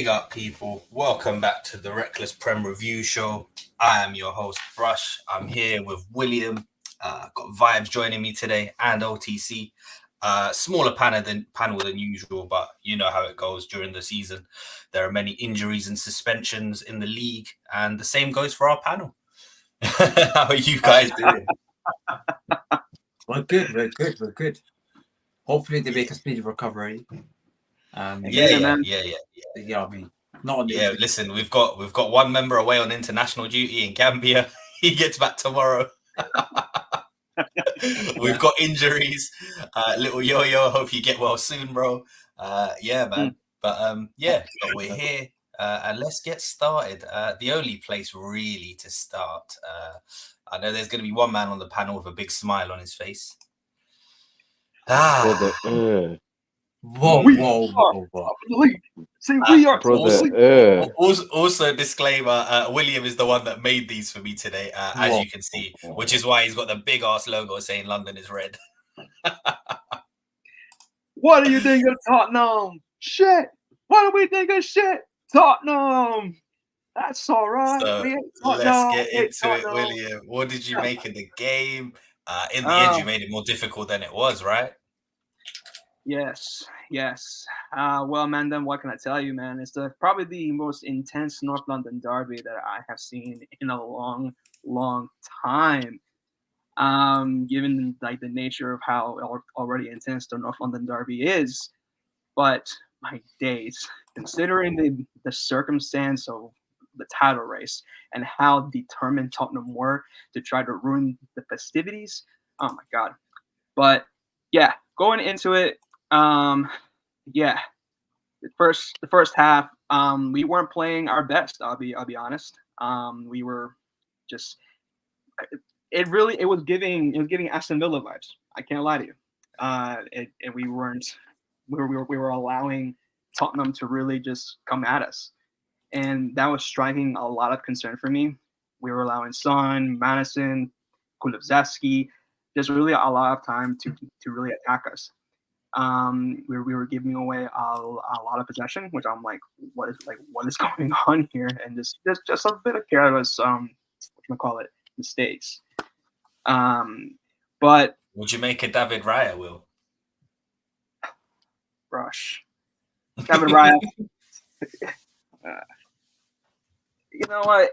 Big up, people. Welcome back to the Reckless Prem Review Show. I am your host, Brush. I'm here with William. Got Vibes joining me today and OTC. Smaller panel than usual, but you know how it goes during the season. There are many injuries and suspensions in the league, and the same goes for our panel. How are you guys doing? We're good. Hopefully they make a speedy recovery. Yeah. I mean, not on the yeah. Listen, we've got one member away on international duty in Gambia. He gets back tomorrow. We've got injuries. Little Yo-Yo, hope you get well soon, bro. Yeah, man. But we're here. And let's get started. The only place really to start. I know there's going to be one man on the panel with a big smile on his face. Whoa. See, we are Also, disclaimer: William is the one that made these for me today, as you can see, which is why he's got the big ass logo saying London is red. What do you think of Tottenham? Shit. What do we think of shit? Tottenham. That's all right. So let's get into it, William. What did you make of the game? In the end, you made it more difficult than it was, right? Yes. Well, man, then what can I tell you, man? It's probably the most intense North London derby that I have seen in a long time. Given like the nature of how already intense the North London derby is, but my days, considering the circumstance of the title race and how determined Tottenham were to try to ruin the festivities. Oh my God. But yeah, going into it, the first half, we weren't playing our best. I'll be honest. We were just, it was giving Aston Villa vibes. I can't lie to you. And we were allowing Tottenham to really just come at us. And that was striking a lot of concern for me. We were allowing Son, Madison, Kulusevski, just really a lot of time to really attack us. We were giving away a lot of possession, which I'm like, what is going on here? And just a bit of careless, mistakes. But would you make a David Raya, Will? Brush. David Raya. You know what?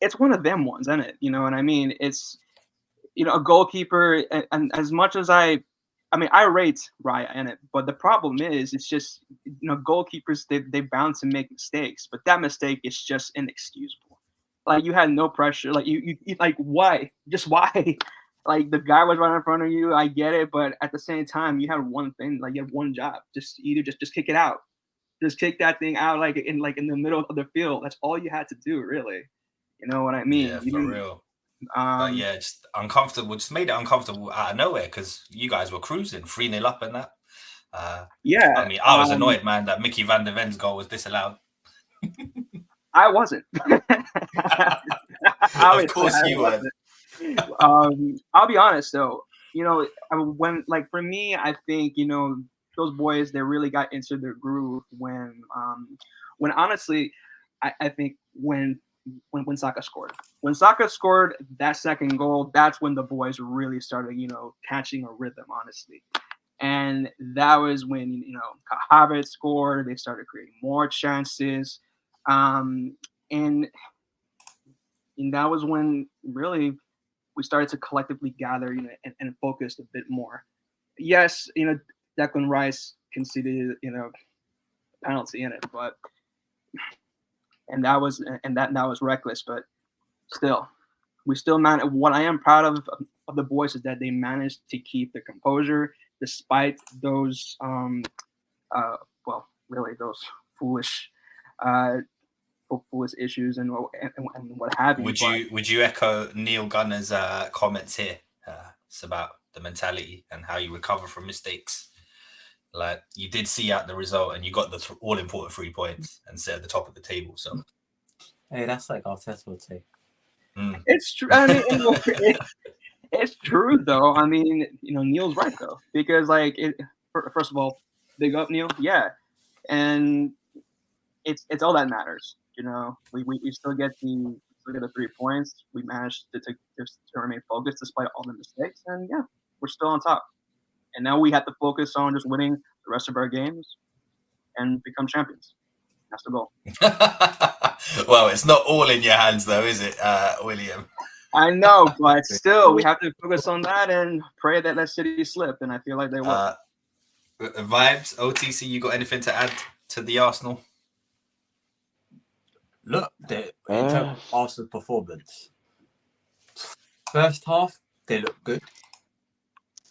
It's one of them ones, isn't it? You know what I mean? It's, a goalkeeper, and as much as I rate Raya in it, but the problem is, it's just, goalkeepers, they bound to make mistakes, but that mistake is just inexcusable. Like, you had no pressure. Like, you like, why? Just why? Like, the guy was right in front of you. I get it, but at the same time, you had one thing. Like, you had one job. Just kick it out. Just kick that thing out, like in the middle of the field. That's all you had to do, really. You know what I mean? Yeah, for real. But yeah, just uncomfortable. Just made it uncomfortable out of nowhere because you guys were cruising 3-0 up and that. Yeah. I mean, I was annoyed, man, that Mickey van der Ven's goal was disallowed. I wasn't. Of course you weren't. I'll be honest though. When, like, for me, I think those boys, they really got into their groove when honestly, I think when Saka scored. When Saka scored that second goal, that's when the boys really started, catching a rhythm, honestly. And that was when, Havertz scored. They started creating more chances. And that was when really we started to collectively gather, and focus a bit more. Yes, Declan Rice conceded, penalty in it, but that was reckless. But still, we still managed. What I am proud of the boys is that they managed to keep the composure despite those, those foolish issues and what have you. Would you echo Neil Gunner's comments here? It's about the mentality and how you recover from mistakes. Like, you did see out the result and you got the all-important 3 points and sit at the top of the table. So, hey, that's like Arteta would say. It's true. I mean, it's true though. I mean, Neil's right though, because like, first of all, big up Neil, yeah, and it's all that matters. You know, we still get the 3 points. We managed to remain focused despite all the mistakes, and yeah, we're still on top. And now we have to focus on just winning the rest of our games and become champions. That's the goal. Well, it's not all in your hands, though, is it, William? I know, but still, we have to focus on that and pray that City slip, and I feel like they will. Vibes, OTC, you got anything to add to the Arsenal? Look, in terms of Arsenal performance, first half, they look good.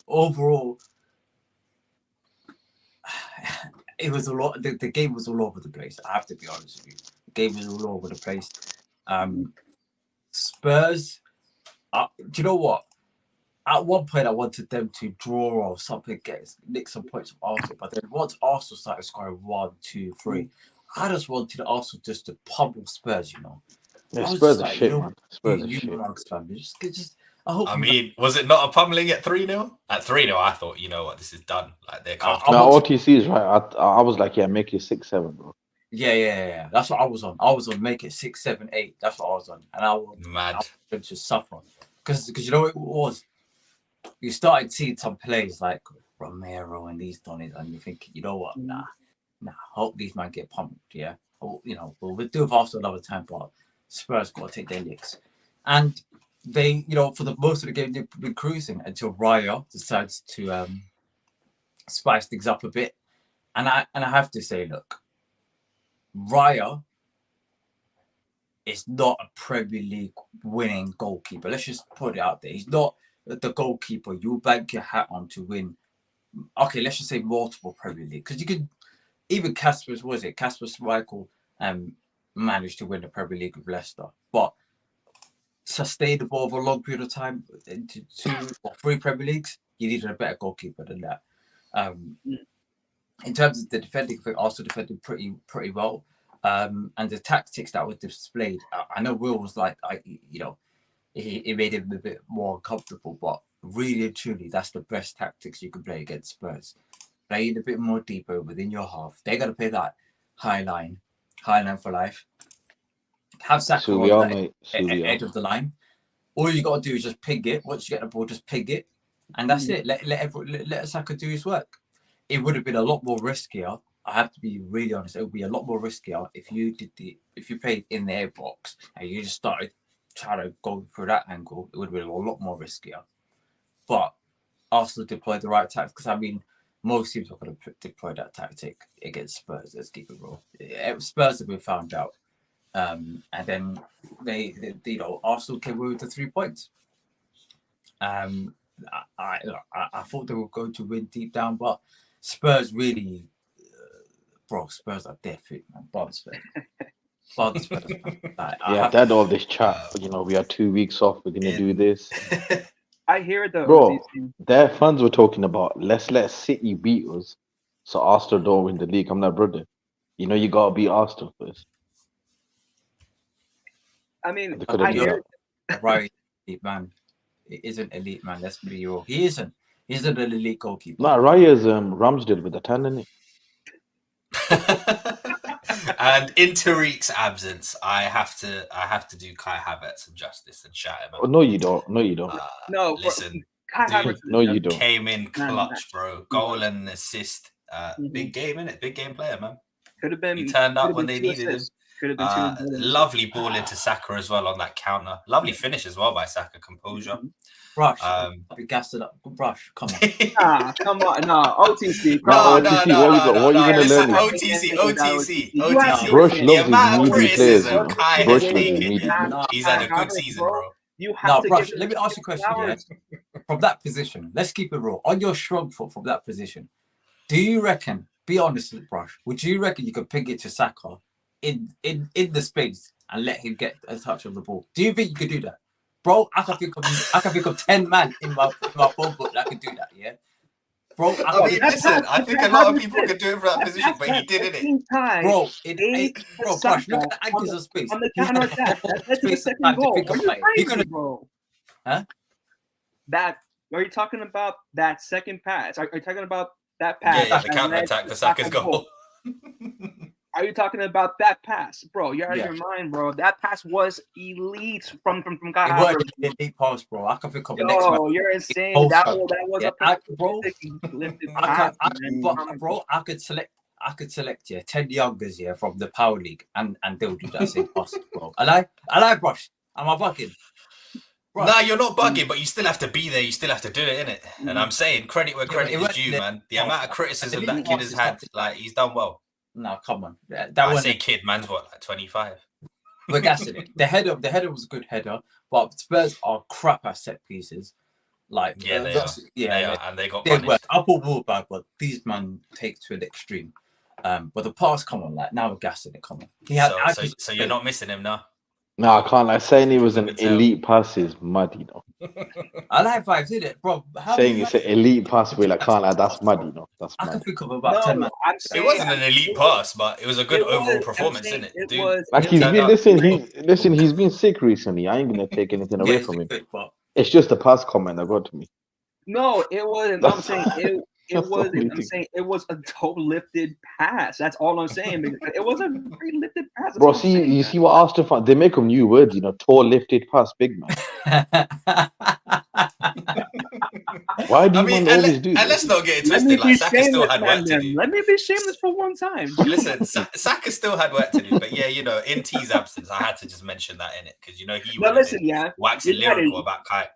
Overall, it was a lot. The game was all over the place. I have to be honest with you. The game was all over the place. Spurs, do you know what? At one point, I wanted them to draw or something, nick some points from Arsenal. But then once Arsenal started scoring 1, 2, 3, I just wanted Arsenal just to pummel Spurs, you know. Yeah, Spurs are shit, man. Spurs are shit. I mean, was it not a pummeling at 3-0? At 3-0, I thought, you know what, this is done. Like, they're comfortable. No, OTC is right. I was like, yeah, make it 6-7, bro. Yeah. That's what I was on. I was on make it 6, 7, 8. That's what I was on. And I was them to suffer. Because you know what it was? You started seeing some plays like Romero and these Donnies, and you think, you know what? Nah. Hope these men get pumped, yeah? Or, you know, we'll do with Arsenal another time, but Spurs got to take their licks. And they, you know, for the most of the game, they've been cruising until Raya decides to spice things up a bit. And I have to say, look, Raya is not a Premier League winning goalkeeper. Let's just put it out there. He's not the goalkeeper you bank your hat on to win. Okay, let's just say multiple Premier League, because you could even Kasper Schmeichel managed to win the Premier League with Leicester, but sustainable over a long period of time into 2 or 3 Premier Leagues, you needed a better goalkeeper than that. In terms of the defending, I think Arsenal defended pretty well, and the tactics that were displayed. I know Will was like, it made him a bit more uncomfortable, but really and truly, that's the best tactics you can play against Spurs. Play it a bit more deeper within your half. They're going to play that high line for life. Have Saka on the edge of the line. All you got to do is just ping it. Once you get the ball, just ping it. And that's it. Let Saka do his work. It would have been a lot more riskier. I have to be really honest. It would be a lot more riskier if you played in the air box and you just started trying to go through that angle. It would have been a lot more riskier. But Arsenal deployed the right tactics, because I mean, most teams are going to deploy that tactic against Spurs. Let's keep it real. Spurs have been found out, and then they Arsenal came away with the 3 points. I thought they were going to win deep down, but Spurs really, Spurs are dead fit, man. Bad Spurs. Yeah, they had all this chat. You know, we had 2 weeks off. We're gonna do this. I hear it though. Bro, their fans were talking about let's let City beat us, so Arsenal don't win the league. I'm like, brother, you know you gotta beat Arsenal first. I mean, I hear right, man. It isn't elite, man. Let's be real. He isn't. He's an elite goalkeeper. Nah, Raya's Ramsdale with the 10, isn't he? And in Tariq's absence, I have to do Kai Havertz some justice and shout him out. Oh, no, you don't. No, Listen, Kai Havertz, no, you don't. Came in clutch, bro. Goal and assist. Big game, innit? Big game player, man. Could have been. He turned up when they needed him. Could have been lovely ball into Saka as well on that counter. Lovely finish as well by Saka. Composure. Brush. Be gassed it up. Brush. Come on. Come on. No. OTC. No. What are you going to learn? OTC. Brush loves his meaty players. Brush loves his meaty. He's had a good season, bro. You have to Brush, let me ask you a question. Yeah? From that position, let's keep it raw. On your strong foot from that position, do you reckon, be honest with Brush, would you reckon you could ping it to Saka in the space and let him get a touch of the ball? Do you think you could do that? Bro, I can think of 10 men in my phone book that could do that, yeah? Bro, I think a lot of people could do it for that position, but he did it. Bro, Brush, look at the angles of space. On the counter attack. That's the second goal. Huh? Are you talking about that second pass? Are you talking about that pass? Yeah, the counter attack for Saka's goal. Are you talking about that pass, bro? You're out Yeah. of your mind, bro. That pass was elite from Kai It was Havertz. an elite pass, bro. I can think of the next man. Yo, you're insane. Both That sides. was Yeah, a bro. lifted I pass, can, man. but bro, I could select 10 youngers here from the Power League and they'll do that same pass, bro. I like Brush. Am I bugging? Brush. Nah, you're not bugging, but you still have to be there. You still have to do it, innit? And I'm saying credit where Yeah, credit but it is was due, the- man. The amount of criticism that elite kid pass has is had, something- like he's done well. No, come on. That I wasn't. say kid, man's what, like 25. We're gassing it. The header was a good header, but Spurs are crap at set pieces. Like Yeah, they that's- are. Yeah, They are, and they got they were. punished. I thought we were bad, but these man take to an extreme. But the pass, come on, like now we're gassing it. Come on. He had. So you're not missing him now. No, I can't. Like saying he was an Good tell. elite pass is mad, you know. I like vibes, did it, bro? How Saying many it's an elite pass, we like can't like that's mad, you know. That's I can mad. think of about 10 No, man. I'm It saying wasn't an elite pass, but it was a good it was- overall I'm performance, saying isn't it? it Dude, was- Like he's turned been up. listen, he's been sick recently. I ain't gonna take anything away Yeah, from him. good, but It's just the pass comment that got to me. No, it wasn't. I'm saying it That's the wasn't. only I'm thing. saying it was a toe lifted pass. That's all I'm saying. Because it was a very lifted pass. That's Bro, all I'm saying, you man. see what Arsenal fan, they make them new words, you know, tall lifted pass, big man. Why do you man always do and this? let's not get it Let me twisted. be Like Saka still shameless, had man. work to Then. do. Let me be shameless for one time. Listen, Saka still had work to do, but yeah, you know, in T's absence, I had to just mention that in it because you know he But would have listen, been yeah, waxing United- lyrical about Kai.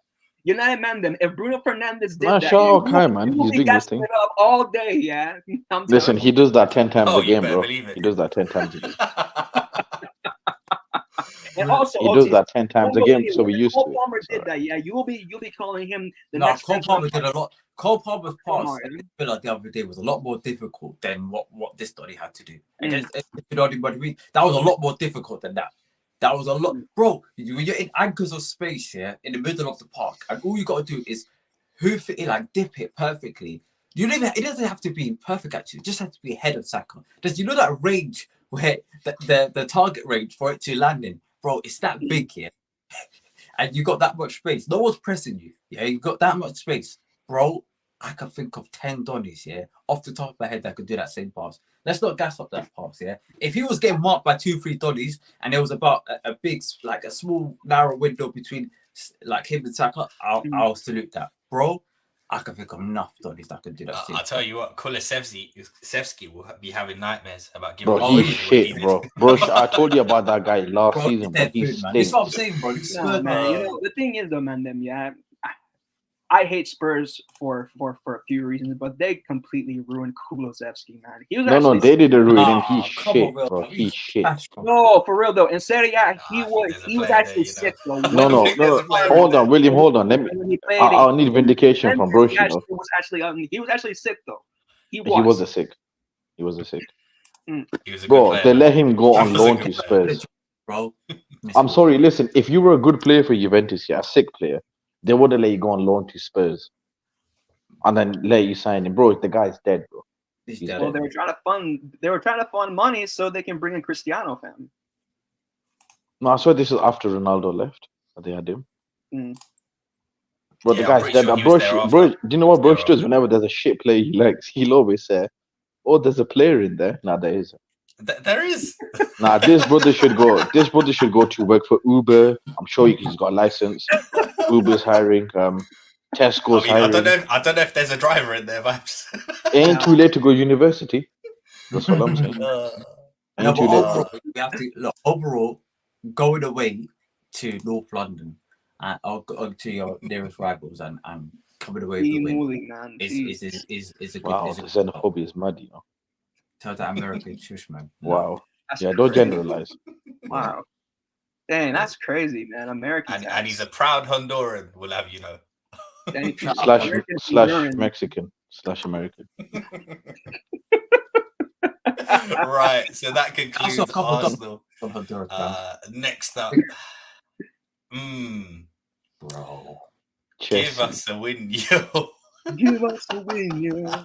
United man them. If Bruno Fernandes did Nah, that, shout yeah, out you Kai, will- man. you will He's be doing his gassing thing. it up all day, yeah. I'm Listen, telling he does that 10 times Oh, a you game, better bro. believe it. He does that 10 times a game. And also, He does OT, that 10 times a game, so we used to Cole it. Palmer It's did alright. that, yeah. You'll be calling him the No, next. Cole Palmer did a lot. Cole Palmer's Come pass on, at man. Villa the other day was a lot more difficult than what this Donny had to do. Mm. That was a lot more difficult than that. That was a lot, Mm. bro. When you're in anchors of space here in the middle of the park, and all you got to do is hoof it in, like dip it perfectly. You don't even, it doesn't have to be perfect actually. It just has to be ahead of Saka. Does you know that range where the target range for it to land in, bro? It's that big here, and you got that much space. No one's pressing you. Yeah, you got that much space, bro. I can think of 10 Donnies here off the top of my head that could do that same pass. Let's not gas up that pass, yeah. If he was getting marked by 2-3 Donnies and there was about a big, like a small narrow window between like him and Saka, I'll salute that, bro. I can think of enough Donnies that could do that. I'll tell you what, Kulusevski will be having nightmares about giving. Bro, away he's what he shit, did. bro. Bro, I told you about that guy last Bro, season, bro. dead He food, man. This is what I'm stinks. saying, bro. This No, Spurs, man. You know the thing is though, man. Them, yeah. I hate Spurs for a few reasons, but they completely ruined Kulusevski, man. He was No, actually they did a ruin him. Ah, He's come shit, on, Will. bro. He's shit. trash, bro. no, for real though. In Serie A, I think there's a he was player actually there, you know. sick though. No, I think there's a player Hold there. on, William, hold on. Let me. When he played, I'll need vindication from Brush, he you know. was actually sick though. He He was was. a sick. He was a sick. He was a good Bro, player, they man. let him go He on was a loan good to player. Spurs. Bro. I'm sorry, listen, if you were a good player for Juventus, yeah, a sick player, they would have let you go on loan to Spurs. And then let you sign him. Bro, the guy's dead, bro. He's He's dead. Well, they were trying to fund money so they can bring in Cristiano, fam. No, I swear this is after Ronaldo left. That they had him. Mm. Bro, Yeah, the I'm guy's pretty dead. sure And he was there after. do you know what He was Brush there does whenever there's a shit player he likes? He'll always say, oh, there's a player in there. Nah, there isn't. There is. Nah, this brother should go to work for Uber. I'm sure he's got a license. Uber's hiring. Tesco's I mean, hiring. I don't know if there's a driver in there, vibes. Ain't too late to go university. That's what I'm saying. No, Ain't but too late. overall, we have to look. Overall, going away to North London or to your nearest rivals and coming away with the win Mooling, man. is a good. Wow, Is the a good xenophobia is mad, you know. Tell that American shush, man. Wow. That's Yeah, don't crazy. generalize. Wow. Dang, that's crazy, man. American. and he's a proud Honduran, we'll have you know. Slash Honduran. Mexican / American. Right, so that concludes Also a couple Arsenal. from Honduras, man. Next up, Bro. give Chelsea. us a win, yo. Give us a win, yeah.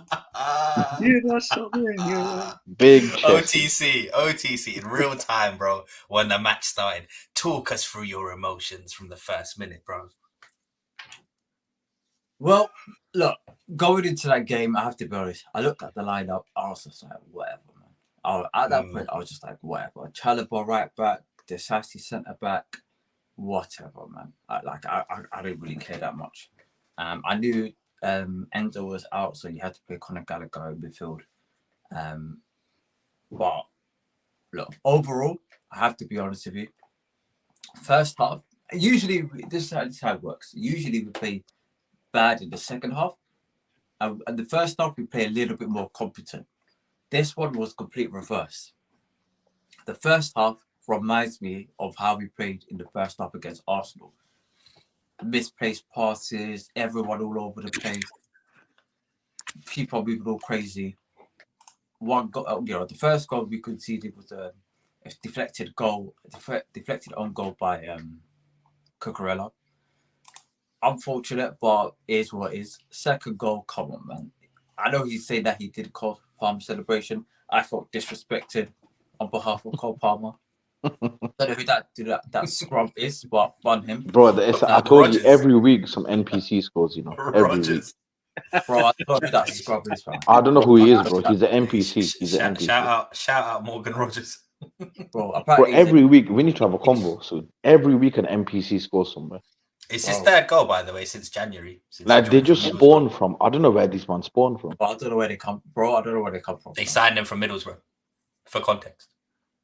Give us a win, yeah. Big Chelsea. OTC in real time, bro. When the match started, talk us through your emotions from the first minute, bro. Well, look, going into that game, I have to be honest. I looked at the lineup. I was just like, whatever, man. At that point, I was just like, whatever. Chalobah right back, Desassi centre back, whatever, man. I didn't really care that much. I knew Enzo was out, so you had to play Conor Gallagher in midfield. But look, overall, I have to be honest with you. First half, usually this is how it works. Usually we play bad in the second half, and the first half we play a little bit more competent. This one was complete reverse. The first half reminds me of how we played in the first half against Arsenal. Misplaced passes, everyone all over the place, people moving all crazy. One goal, the first goal we conceded was a deflected on goal by Cucurella. Unfortunate, but it is what it is. Second goal, come on, man. I know he's saying that he did call Palmer celebration. I felt disrespected on behalf of Cole Palmer. Don't know who that scrub is, but on him. Bro, I told Rogers. you every week some NPC scores, every week. Bro, I don't know who that scrub is, fam. I don't know who he is, bro. He's an NPC. He's an NPC. Shout out Morgan Rogers. Bro, apparently every week we need to have a combo soon. Every week an NPC scores somewhere. It's his third goal, by the way, since January. They just spawn from. I don't know where these man spawn from. But I don't know where they come, bro. I don't know where they come from. They signed him from Middlesbrough, for context.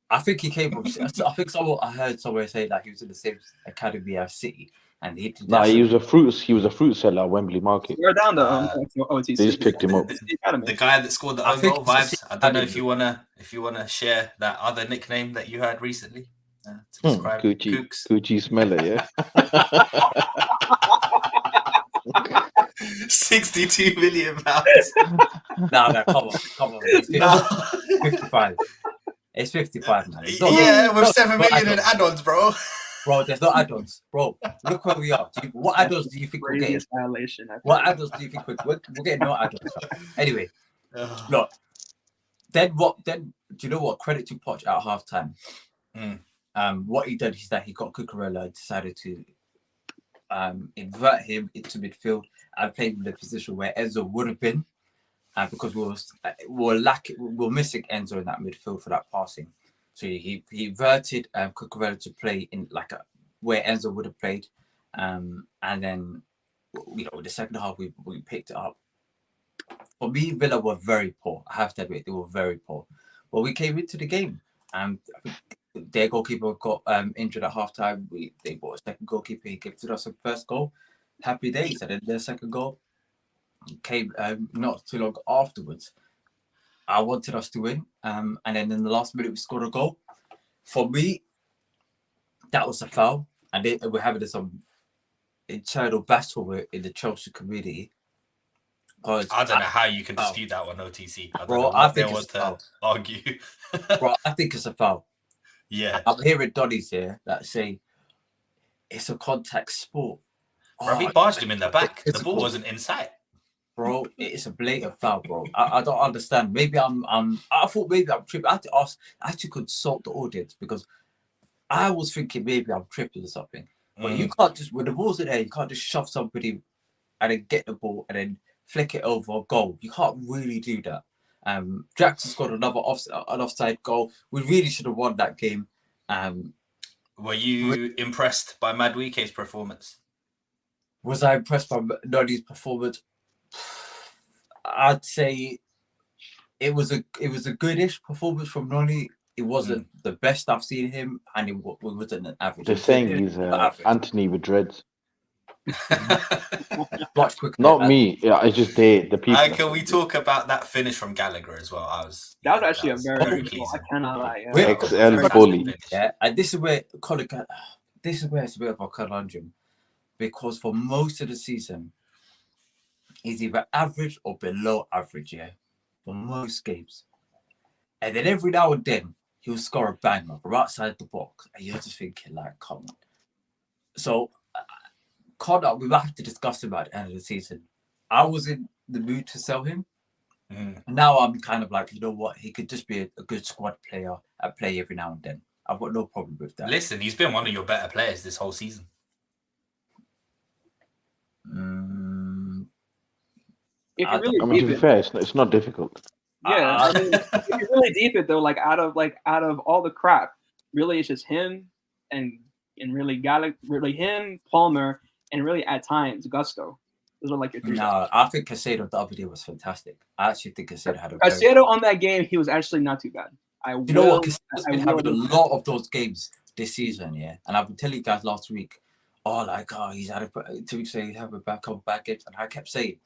I think he came from. I heard somewhere say that he was in the same academy as City, and he. He was a fruit seller at Wembley Market. We're down the they just picked him up. The guy that scored the own goal, Vibes. I don't know if you wanna share that other nickname that you heard recently. To describe Coochie smeller, yeah. 62 million pounds. No, come on. It's 55. It's 55, man. With 7 million in add-ons, bro. Bro, there's no add-ons, bro. Look where we are. What add-ons do you think we're getting? What add-ons do you think we're getting? No add-ons. Anyway, look. Then do you know what? Credit to Poch at halftime. What he did is that he got Cucurella and decided to invert him into midfield and play him in the position where Enzo would have been, because we were missing Enzo in that midfield for that passing. So he inverted Cucurella to play in where Enzo would have played, and then the second half we picked it up. For me, Villa were very poor. I have to admit they were very poor. But we came into the game and their goalkeeper got injured at halftime. They bought a second goalkeeper. He gifted us a first goal. Happy days. And then their second goal came not too long afterwards. I wanted us to win. And then in the last minute, we scored a goal. For me, that was a foul. And we're having some internal battle in the Chelsea community. I don't know how you can dispute that one, OTC. I think it's a foul. Argue. Bro, I think it's a foul. Yeah. I'm hearing Donnies here that say it's a contact sport. Bro, he barged him in the back. The ball wasn't in sight. Bro, it's a blatant foul, bro. I don't understand. Maybe I thought maybe I'm tripping. I had to consult the audience because I was thinking maybe I'm tripping or something. But you can't just, when the ball's in there, you can't just shove somebody and then get the ball and then flick it over a goal. You can't really do that. Jackson scored an offside goal. We really should have won that game. Were you impressed by Maduike's performance? Was I impressed by Noni's performance? I'd say it was a goodish performance from Noni. It wasn't the best I've seen him, and it wasn't an average. They're saying he's Anthony with dreads. Much quicker. Not me. Yeah, it's just the people. Can we talk about that finish from Gallagher as well? That was actually a very cool. I cannot lie. XL bully. Yeah, and this is where it's a bit of a conundrum, because for most of the season, he's either average or below average. Yeah, for most games, and then every now and then he'll score a banger from outside the box, and you're just thinking like, come on. So. Connor, we might have to discuss him at the end of the season. I was in the mood to sell him. Now I'm kind of like, you know what? He could just be a good squad player and play every now and then. I've got no problem with that. Listen, he's been one of your better players this whole season. To be fair, it's not difficult. Yeah, I mean, if you really deep it though, like out of all the crap, really it's just him and really really him, Palmer, and really at times Gusto. Those are like your three. No, I think Casado the other day was fantastic. I actually think Casado had a very... Casado on that game, he was actually not too bad. You know what? Casado's been having a lot of those games this season, yeah. And I've been telling you guys last week, he's had 2 weeks ago, he's having a couple bad games, and I kept saying,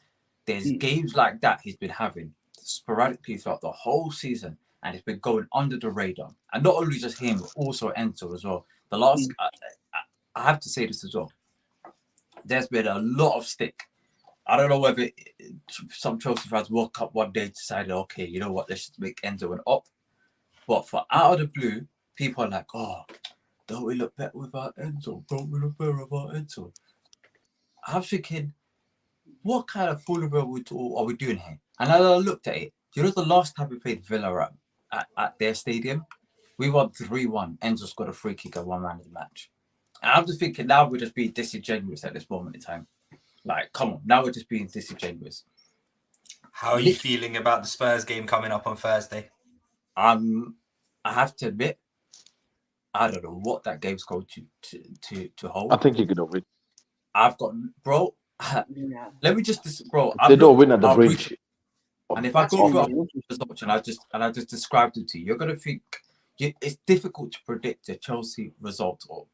there's games like that he's been having sporadically throughout the whole season, and it's been going under the radar. And not only just him, but also Enzo as well. The last, I have to say this as well. There's been a lot of stick. I don't know whether some Chelsea fans woke up one day and decided, okay, you know what, let's just make Enzo an op. But for out of the blue, people are like, oh, don't we look better without Enzo? Don't we look better without Enzo? I'm thinking, what kind of foolery are we doing here? And I looked at it. You know, the last time we played Villa at their stadium, we won 3-1. Enzo scored a free kick at one man of the match. And I'm just thinking, now we're just being disingenuous at this moment in time. Like, come on, now we're just being disingenuous. How are you feeling about the Spurs game coming up on Thursday? I have to admit, I don't know what that game's going to hold. I think you're gonna win. I've got, bro. Let me just, bro. They don't win at the bridge. And if I go through our results and I just described it to you, you're gonna think it's difficult to predict a Chelsea result. Or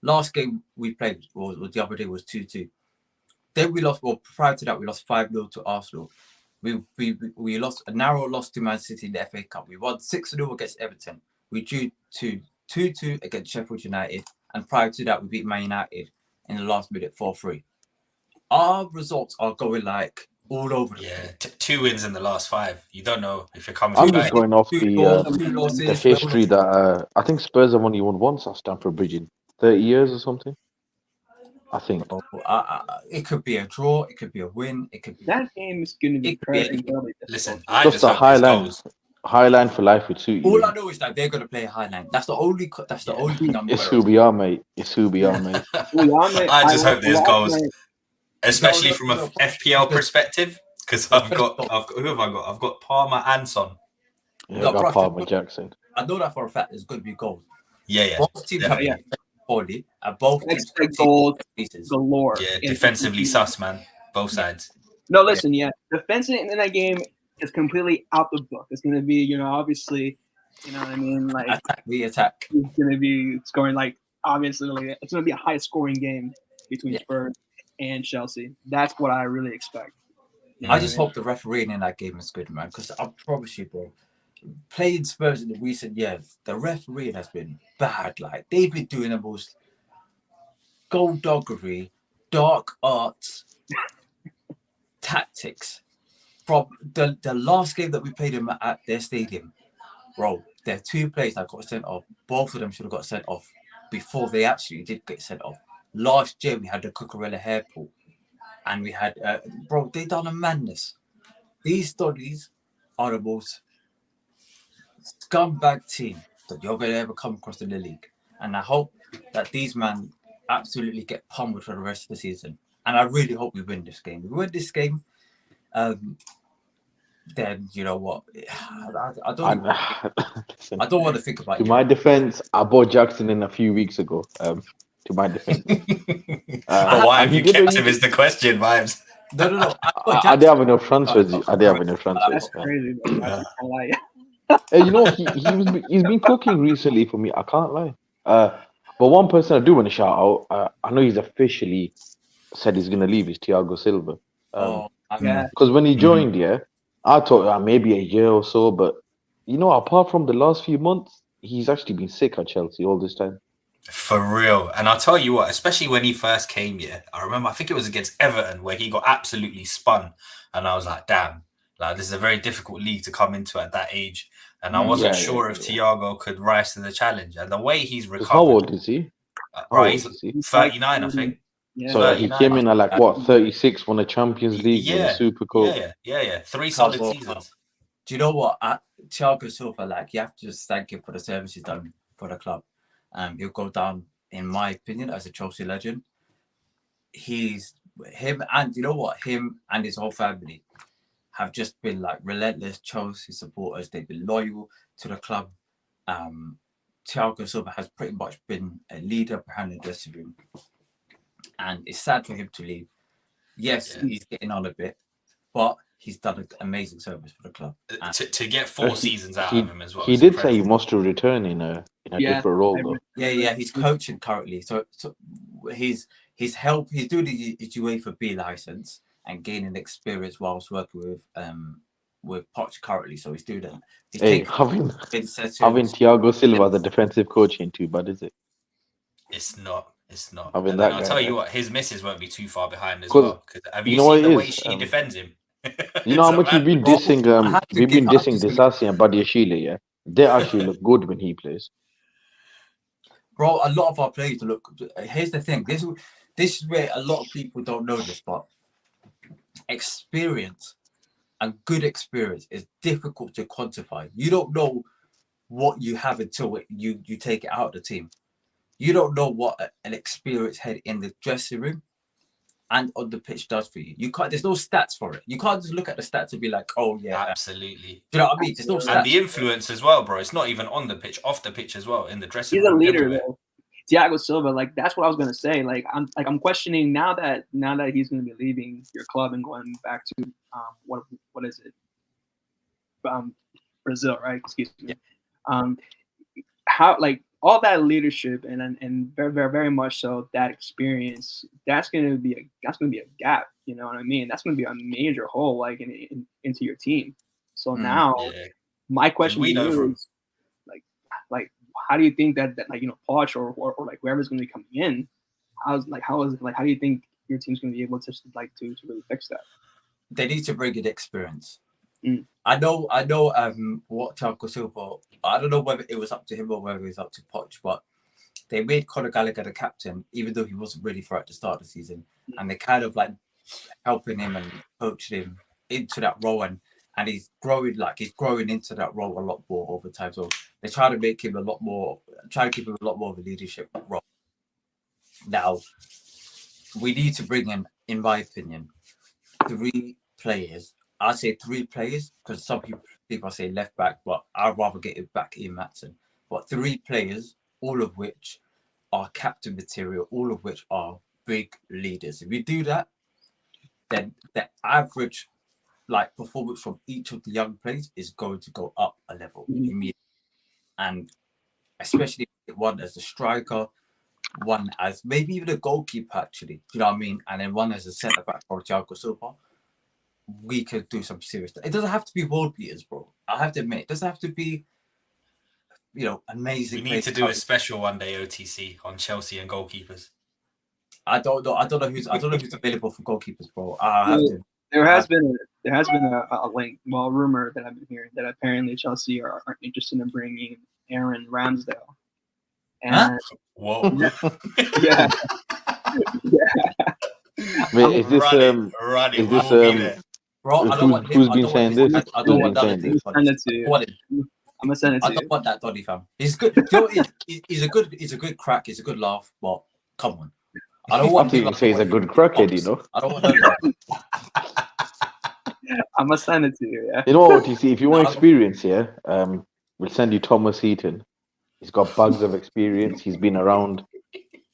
last game we played was the other day was 2-2. Then we lost. Well, prior to that, we lost 5-0 to Arsenal. We lost a narrow loss to Man City in the FA Cup. We won 6-0 against Everton. We drew 2-2 against Sheffield United, and prior to that, we beat Man United in the last minute 4-3. Our results are going like all over. Yeah, 2 wins in the last 5. You don't know if you're coming. I'm just going off the history that I think Spurs have only won once at Stamford Bridge in 30 years or something. I think it could be a draw, it could be a win, it could be that game is going to be crazy. Listen, just a highline for life would suit you. All I know is that they're going to play a highline. That's the only thing I'm. It's who we are, mate. It's who we are, mate. I just hope there's goals, especially from an FPL perspective, because I've got who have I got? I've got Palmer and Son. Yeah, I've got Palmer Jackson. I know that for a fact. There's going to be goals. Yeah. Both teams have poorly, and both teams goals galore. Yeah, defensively sus, man. Both sides. No, listen, defensive in that game is completely out the book. It's going to be, obviously, you know what I mean? Like, attack. It's going to be scoring, like, obviously, it's going to be a high-scoring game between Spurs and Chelsea. That's what I really expect. I just hope the refereeing in that game is good, man, because I promise you, bro, playing Spurs in the recent years, the refereeing has been bad. Like, they've been doing the most skullduggery, dark arts, tactics. From the last game that we played them at their stadium, bro, there are 2 players that got sent off. Both of them should have got sent off before they actually did get sent off. Last year, we had the Cucurella hair pull, and we had, bro, they done a madness. These studies are the most scumbag team that you're going to ever come across in the league. And I hope that these men absolutely get pummeled for the rest of the season. And I really hope we win this game. If we win this game, then you know what? I don't want to think about it. To my defense, I bought Jackson in a few weeks ago. To my defense. Why have you kept him is the question, Vibes. No. I didn't have enough transfers. That's crazy. Hey, he's been cooking recently for me. I can't lie. But one person I do want to shout out, I know he's officially said he's going to leave, is Thiago Silva. Because when he joined, I thought maybe a year or so, but apart from the last few months, he's actually been sick at Chelsea all this time. For real. And I'll tell you what, especially when he first came here, I remember, I think it was against Everton where he got absolutely spun. And I was like, damn, like this is a very difficult league to come into at that age. And I wasn't sure if Thiago could rise to the challenge. And the way he's recovered. How old is he? He's 39, I think. Yeah. So he came in at 36, won a Champions League, won a Super Cup. Yeah. 3 solid seasons. Do you know what? Thiago Silva, you have to just thank him for the service he's done for the club. He'll go down, in my opinion, as a Chelsea legend. Him and his whole family have just been like relentless Chelsea supporters. They've been loyal to the club. Thiago Silva has pretty much been a leader behind the dressing room, and it's sad for him to leave. Yes, he's getting on a bit, but he's done an amazing service for the club. And To get 4 seasons out of him as well. He did say he wants to return in a different role though. Yeah, he's coaching currently. So he's doing his UEFA B license and gaining experience whilst working with Poch currently. So he's doing that. Having Thiago Silva as a defensive coach ain't too bad, is it? It's not. Having I'll tell you what, his missus won't be too far behind as well. Have you know what seen the it way is? she defends him? You know how much you've been dissing Disasi and Badiashile, yeah? They actually look good when he plays. Bro, a lot of our players look. Here's the thing. This is where a lot of people don't know this, but experience and good experience is difficult to quantify. You don't know what you have until you take it out of the team. You don't know what an experienced head in the dressing room and on the pitch does for you. You can't. There's no stats for it. You can't just look at the stats and be like, "Oh yeah, absolutely." Do you know what I mean? There's no stats. And the influence as well, bro. It's not even on the pitch, off the pitch as well, in the dressing room. He's a leader, everywhere. though. Thiago Silva, like that's what I was gonna say. I'm questioning now that he's gonna be leaving your club and going back to what is it? Brazil, right? Excuse me. Yeah. How like all that leadership and very, very, very much so that experience, that's gonna be a gap. You know what I mean? That's gonna be a major hole like into your team. So now my question to you is like how do you think that like Poch or like whoever's gonna be coming in, how do you think your team's gonna be able to to really fix that? They need to bring in experience. I know what Thiago Silva, I don't know whether it was up to him or whether it was up to Poch, but they made Conor Gallagher the captain, even though he wasn't ready for it at the start of the season. And they kind of like helping him and coaching him into that role, and he's growing into that role a lot more over time. So they try to make him a lot more, try to give him a lot more of a leadership role. Now, we need to bring in my opinion, 3 players. I say 3 players because some people say left back, but I'd rather get it back in Matson. But 3 players, all of which are captain material, all of which are big leaders. If we do that, then the average performance from each of the young players is going to go up a level immediately. And especially one as a striker, one as maybe even a goalkeeper, actually. Do you know what I mean? And then one as a centre back for Thiago Silva. We could do some serious stuff. It doesn't have to be world beaters, bro. I have to admit, it doesn't have to be, amazing. We need to do a special one day OTC on Chelsea and goalkeepers. I don't know who's available for goalkeepers, bro. There has been a link, well, rumor that I've been hearing that apparently Chelsea are interested in bringing Aaron Ramsdale. And whoa, yeah. Wait, is this bro, who's been saying this? I don't want that. I'm gonna send it to you. I don't want that Donny fam. He's good. He's a good crack. He's a good laugh, but come on. I don't want to say he's a good crackhead, I don't want that. I'm gonna send it to you. Yeah. You know what, TC? If you want experience, we'll send you Thomas Heaton. He's got bags of experience. He's been around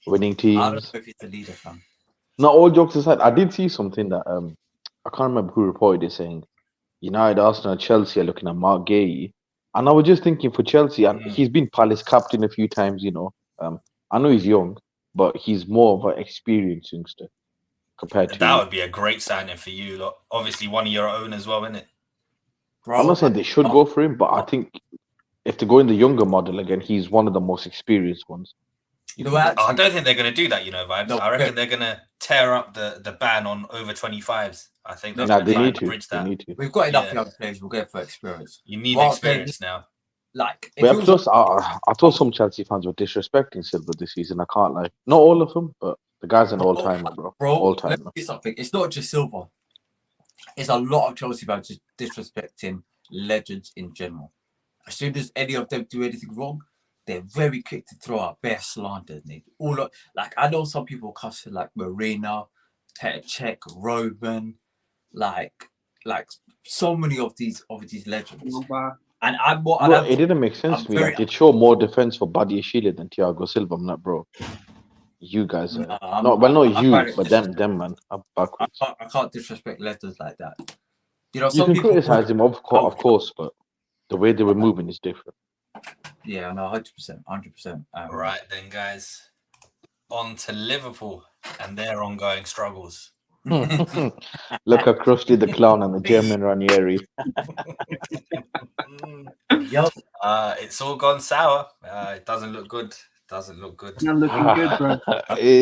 winning teams. I don't know if he's a leader, fam. Not all jokes aside, I did see something that I can't remember who reported it, saying United, Arsenal, Chelsea are looking at Mark Gay. And I was just thinking for Chelsea, and he's been Palace captain a few times, I know he's young, but he's more of an experienced youngster compared to... That would be a great signing for you. Look, obviously, one of your own as well, isn't it? Bro, I'm not saying they should go for him, but I think if they go in the younger model again, he's one of the most experienced ones. I don't think they're going to do that, Vibes. No, I reckon they're going to tear up the ban on over 25s. I think they're going to bridge that. We've got enough young players. We'll go for experience. You need experience now. Plus, I thought some Chelsea fans were disrespecting Silva this season. I can't lie. Not all of them, but the guy's an all-timer, bro. All-timer. Let me say something. It's not just Silva. It's a lot of Chelsea fans just disrespecting legends in general. As soon as any of them do anything wrong, they're very quick to throw out bare slander. I know some people cussing like Marina, Petr Cech, Roman, like so many of these legends. Pogba. And Bro, it didn't make sense I'm to me. very- Like, it showed more defense for Badiashile than Thiago Silva. I'm like, bro, you guys are not you, but them, man, are backwards. I can't disrespect legends like that. You know, You some can people criticize him, of course, but the way they were moving is different. Yeah, no, 100%. Right then, guys, on to Liverpool and their ongoing struggles. Look at Krusty the Clown and the German Ranieri. Yo, It's all gone sour. It doesn't look good. Doesn't look good. Not looking good, bro.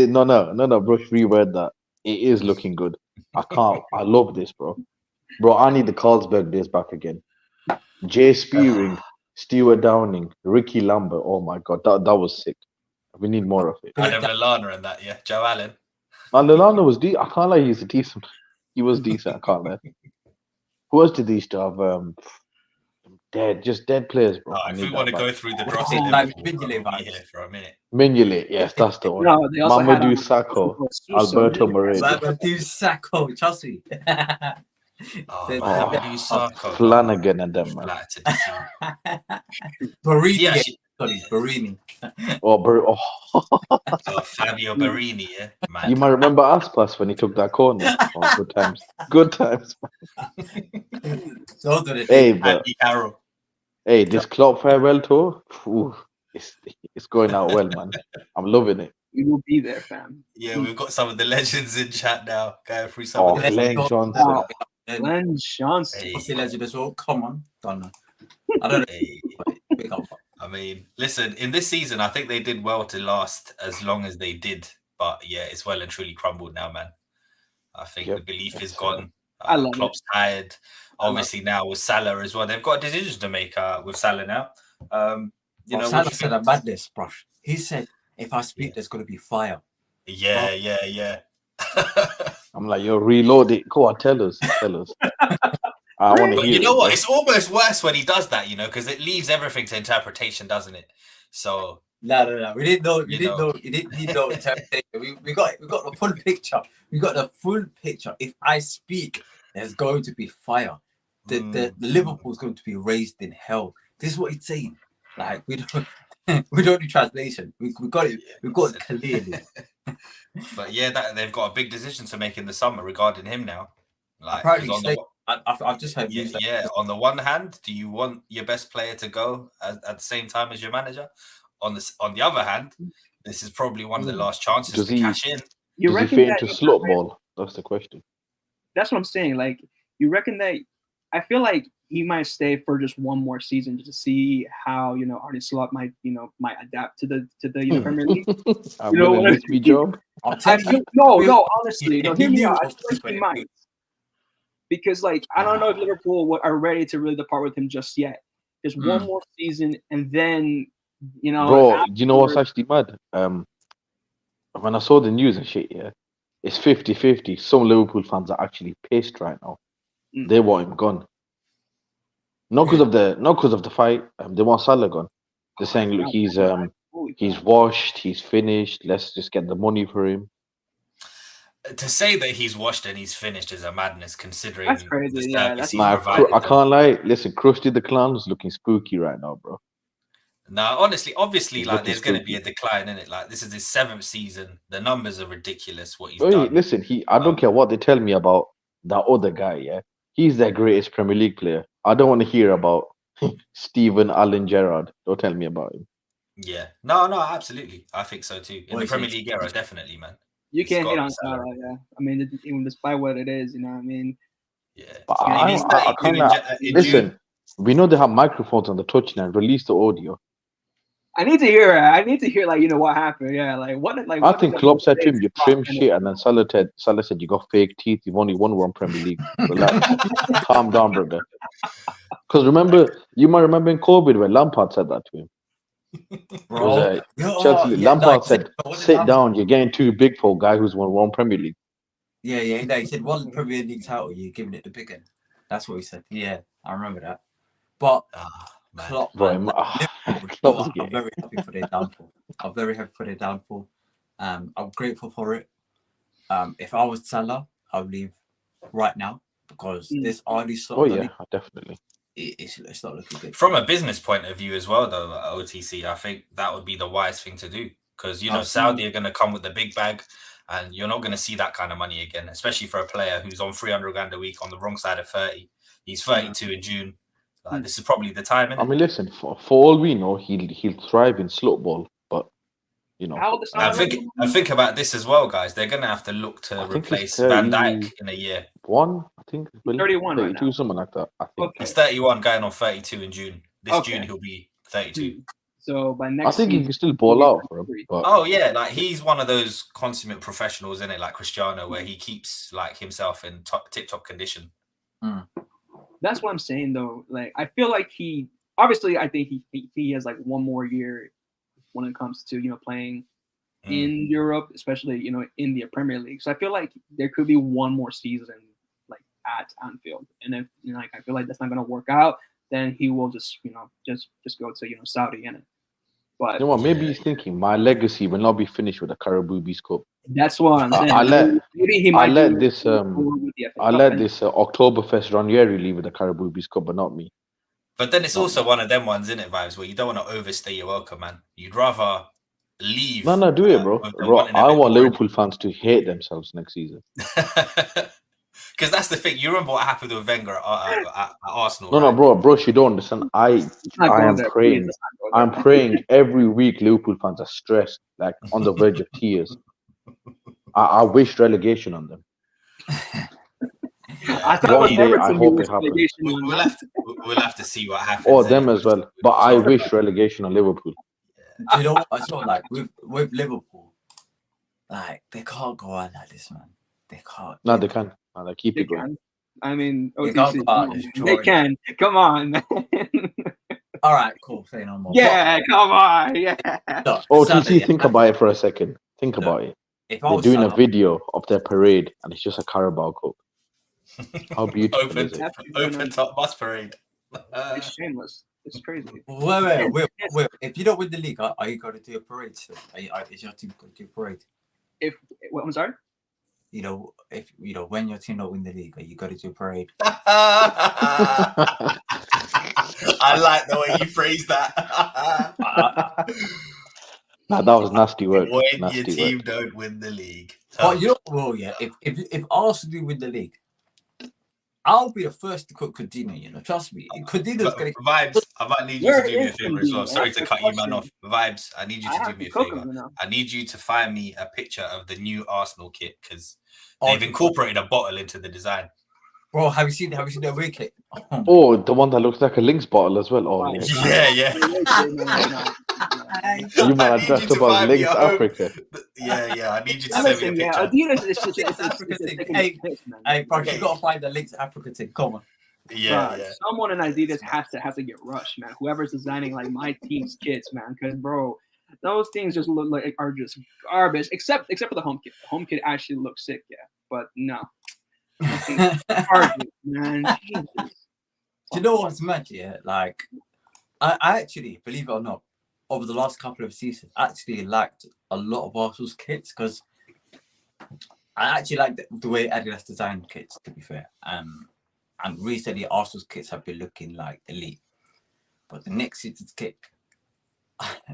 No, bro. Reword that. It is looking good. I love this, bro. Bro, I need the Carlsberg days back again. Jay Spearing, Stuart Downing, Ricky Lambert. Oh my god, that was sick. We need more of it. Adam Lallana and that, yeah. Joe Allen. Man, Lallana was I can't lie, he's a decent. He was decent. I can't lie. Who else did these to have? Dead players, bro. Oh, if we want to go through the roster, like we'll be Mignolet here for a minute. Mignolet, yes, that's the one. No, they also had Mamadou Sakho, Alberto Moreira. do Sacco, Chelsea. Mamadou Sakho. Flanagan and them, man. Flat to defeat. Barini. Yeah, she- Barini. Fabio Barini, yeah. Man. You might remember Aspas when he took that corner. Oh, good times. Good times. Those are the Hey, days. but Andy Carroll. hey, this club farewell tour, it's going out well, man. I'm loving it. We will be there, fam. Yeah, we've got some of the legends in chat now. Going through some Oh, of them. Glenn Johnson. Wow. Glenn Johnson. Hey, Chelsea legend as well. Come on, don't know. I don't know. hey. Big up. I mean, listen, in this season, I think they did well to last as long as they did. But yeah, it's well and truly crumbled now, man. I think Yep, the belief is that's gone. I love Klopp's tired. Obviously, now with Salah as well. They've got a decision to make with Salah now. You know, Salah what said a madness, brush. He said, if I speak, there's going to be fire. yeah. I'm like, yo, reload it. Go on, tell us. I want to But hear you know it, what? bro. It's almost worse when he does that, you know, because it leaves everything to interpretation, doesn't it? So No. We didn't know. You know. You didn't need no interpretation. We got the full picture. We got the full picture. If I speak, there's going to be fire. The Liverpool's going to be raised in hell. This is what he's saying. Like we don't do translation. We got it. We got it clearly. But yeah, they've got a big decision to make in the summer regarding him now. Like, Apparently, 'cause on the, I've just heard news. on the one hand, do you want your best player to go at the same time as your manager? On the other hand, this is probably one of the last chances Does to he- cash in. You Does he reckon fit that? into slot ball? That's the question. That's what I'm saying. Like, you reckon that? I feel like he might stay for just one more season just to see how Arne Slot might adapt to the Premier League. I'm You know gonna what I lose me job. I'm I telling feel, you, no, honestly, if no, he hear me knew out. it I was feel like he 2020, might. Because, like, I don't know if Liverpool are ready to really depart with him just yet. Just one more season, and then, Bro, you know what's actually mad? When I saw the news and shit, yeah, it's 50-50. Some Liverpool fans are actually pissed right now. They want him gone. Not because of the fight. They want Salah gone. They're saying, look, he's washed, he's finished. Let's just get the money for him. To say that he's washed and he's finished is a madness, considering That's crazy, the yeah, service that's he's Nah, provided I them. can't lie. Listen, Krusty the Clown is looking spooky right now, bro. No, honestly, obviously, He's like looking there's going to be spooky. a decline in it. Like this is his 7th season. The numbers are ridiculous. What he's Hey, done. listen, I don't care what they tell me about that other guy, yeah. He's their greatest Premier League player. I don't want to hear about Steven Allen Gerrard. Don't tell me about him. Yeah, no, absolutely. I think so too. In What the is Premier it? League era, definitely, man. You He's can't hit got on the salary. Salah, yeah. I mean, even despite what it is, you know what I mean? Yeah, But I mean, he's I 32 can't. in Listen, June. we know they have microphones on the touchline. Release the audio. I need to hear it. I need to hear, like, what happened. Yeah, like, what? Like, I what think did Klopp said to him, the "You trim shit," and then Salah said, "You got fake teeth. You've only won one Premier League. Relax, calm down, brother." Because you might remember in COVID when Lampard said that to him. bro. Chelsea, Lampard said, "Sit down. You're getting too big for a guy who's won one Premier League." Yeah. No, he said one Premier League title, you're giving it the big end. That's what he said. Yeah, I remember that. But Man. Klopp, Bro, man, Klopp's I'm very happy for their downfall. I'm very happy for their downfall. I'm grateful for it. If I was Salah, I would leave right now. because Mm. this early slot, Oh yeah, definitely. it's not looking good. From a business point of view as well, though, OTC, I think that would be the wise thing to do because, you know, Saudi are going to come with the big bag and you're not going to see that kind of money again, especially for a player who's on 300 grand a week on the wrong side of 30. He's 32 in June. This is probably the time, I innit? mean, listen, for all we know, he'll thrive in slope ball, but you know, How old is I Salah? think about this as well, guys. They're going to have to look to I think he's replace Van Dijk in a year. 31, I think. 31 right 32, now. something like that. I think. Okay. He's 31, going on 32 in June. This Okay. June he'll be 32. So by I next think he season, can still ball out for him. But Oh yeah, like he's one of those consummate professionals, in it, like Cristiano, where he keeps like himself in tip-top condition. that's what I'm saying though. Like I feel like he obviously I think he has like one more year when it comes to, you know, playing in Europe, especially, you know, in the Premier League. So I feel like there could be one more season like at Anfield. And if, you know, like I feel like that's not gonna work out, then he will just, you know, just go to, you know, Saudi in it. But you know what? Maybe he's thinking my legacy will not be finished with the Carabao Cup. that's what I'm saying. Maybe he I might let do this with the FA I Cup let and- this Oktoberfest Ranieri leave with the Carabao Cup, but not me. But then it's also one of them ones, in it, vibes, where you don't want to overstay your welcome, man. You'd rather leave. No, do it, bro. with them Bro, wanting a I bit want more. Liverpool fans to hate themselves next season. Because that's the thing. You remember what happened with Wenger at Arsenal? No, right? bro, you don't understand. I not going am there, praying. please, let's not go there. I'm praying every week Liverpool fans are stressed, like on the verge of tears. I wish relegation on them. I thought One it was day, I Everton hope who it was happens. relegation We'll on. we'll have to see what happens. Oh, them anyway. as well. But I wish relegation on Liverpool. Do you know what I saw? Like with Liverpool, like they can't go on like this, man. They can't. No, they can. No, they keep They it going. can. I mean, They can't OTC, go out come on, and man. destroy They can. Come on, man. All right, cool. Say no more. Yeah, come on. Yeah. Look, OTC, Saturday, think about it for a second. Think about it. If I They're was doing a Salah, video of their parade, and it's just a Carabao Cup. How beautiful is it? Open top bus parade. It's shameless. It's crazy. wait. If you don't win the league, are you going to do a parade still? Is your team going to do a parade? What, I'm sorry? You know, when your team don't win the league, are you going to do a parade? I like the way you phrased that. Nah, that was nasty work. When Nasty your team work. don't win the league. But you know, well, yeah. If Arsenal do win the league, I'll be the first to quote Coutinho. You know, trust me. Coutinho's going to. Vibes, I might need you Where to do me a is favor as well. Coutinho? Sorry to That's cut the you, man, off. question. Vibes, I need you I to have do me to a cook favor. him now. I need you to find me a picture of the new Arsenal kit because Oh, they've incorporated a bottle into the design. Bro, have you seen the away kit? Oh, the one that looks like a Lynx bottle as well. Oh, yeah. Yeah. You might I have need dressed you to up as find me Lynx a home. Africa. Yeah. I need you to send me a Listen, yeah, picture. Adidas is just It's Africa it's thing. taking Hey, the piss, man. Hey, bro, you got to find the links Africa thing. Come on. Yeah. Someone in Adidas has to get rushed, man. Whoever's designing like my team's kits, man, because bro, those things just look like are just garbage. Except for the home kit. The home kit actually looks sick, yeah. But no, garbage, man. Jesus. Do you know what's mad? Yeah, like I actually, believe it or not, over the last couple of seasons, actually liked a lot of Arsenal's kits because I actually like the way Adidas designed kits. To be fair, and recently Arsenal's kits have been looking like elite, but the next season's kit,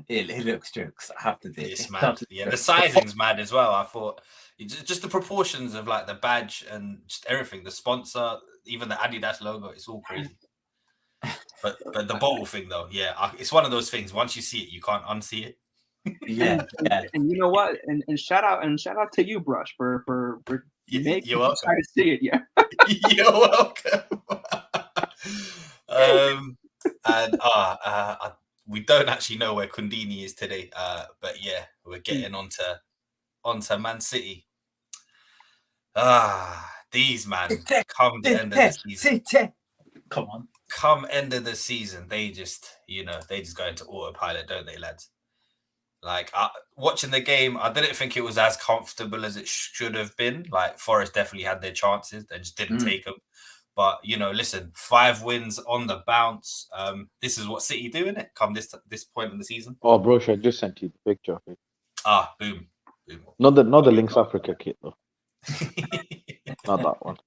it looks jokes. I have to do It's it. mad. Yeah, the sizing's mad as well. I thought just the proportions of like the badge and just everything, the sponsor, even the Adidas logo, it's all crazy. But the bottle thing though, yeah, it's one of those things. Once you see it, you can't unsee it. Yeah. And you know what? And shout out to you, Brush, for making You're me welcome. try to see it. Yeah. You're welcome. And we don't actually know where Kundini is today. But yeah, we're getting onto Man City. These man come the end of the season. Come on. Come end of the season, they just go into autopilot, don't they, lads? Like watching the game, I didn't think it was as comfortable as it should have been. Like Forest definitely had their chances, they just didn't take them. But listen, 5 wins on the bounce. This is what City do, innit? Come this point in the season. Oh, bro, I just sent you the picture of it. Boom. Not the Lynx Africa kit though. Not that one.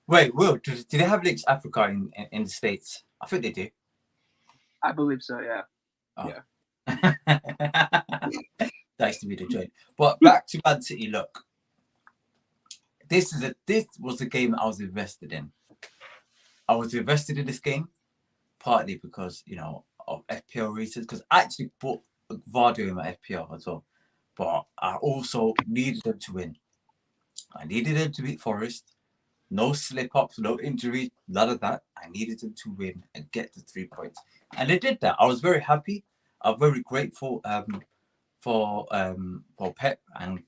Wait, Will, do they have links to Africa in the States? I think they do. I believe so. Yeah. That used to be the joint. But back to Man City. Look, this was the game I was invested in. I was invested in this game partly because of FPL reasons. Because I actually bought Vardy in my FPL as well, but I also needed them to win. I needed them to beat Forest. No slip-ups, no injuries, none of that. I needed them to win and get the 3 points. And they did that. I was very happy. I'm very grateful for Pep and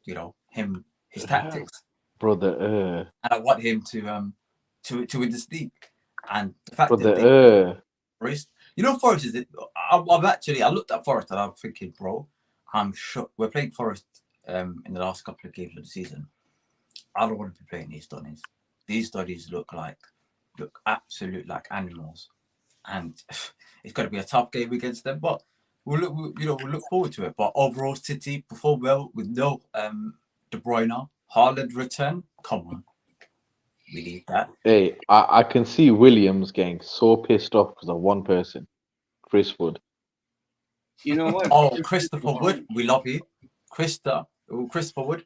him, his tactics. Brother, And I want him to win this league. And the fact that brother, Forest, Forest is it. I looked at Forest and I'm thinking, bro, I'm shocked. We're playing Forest in the last couple of games of the season. I don't want to be playing these Donnies. These Donnies look absolute like animals, and it's going to be a tough game against them. But we'll look forward to it. But overall, City performed well with no De Bruyne. Haaland return. Come on, we need that. hey, I can see Williams getting so pissed off because of one person, Chris Wood. You know what? Oh, Christopher Wood, we love you, Christopher Wood.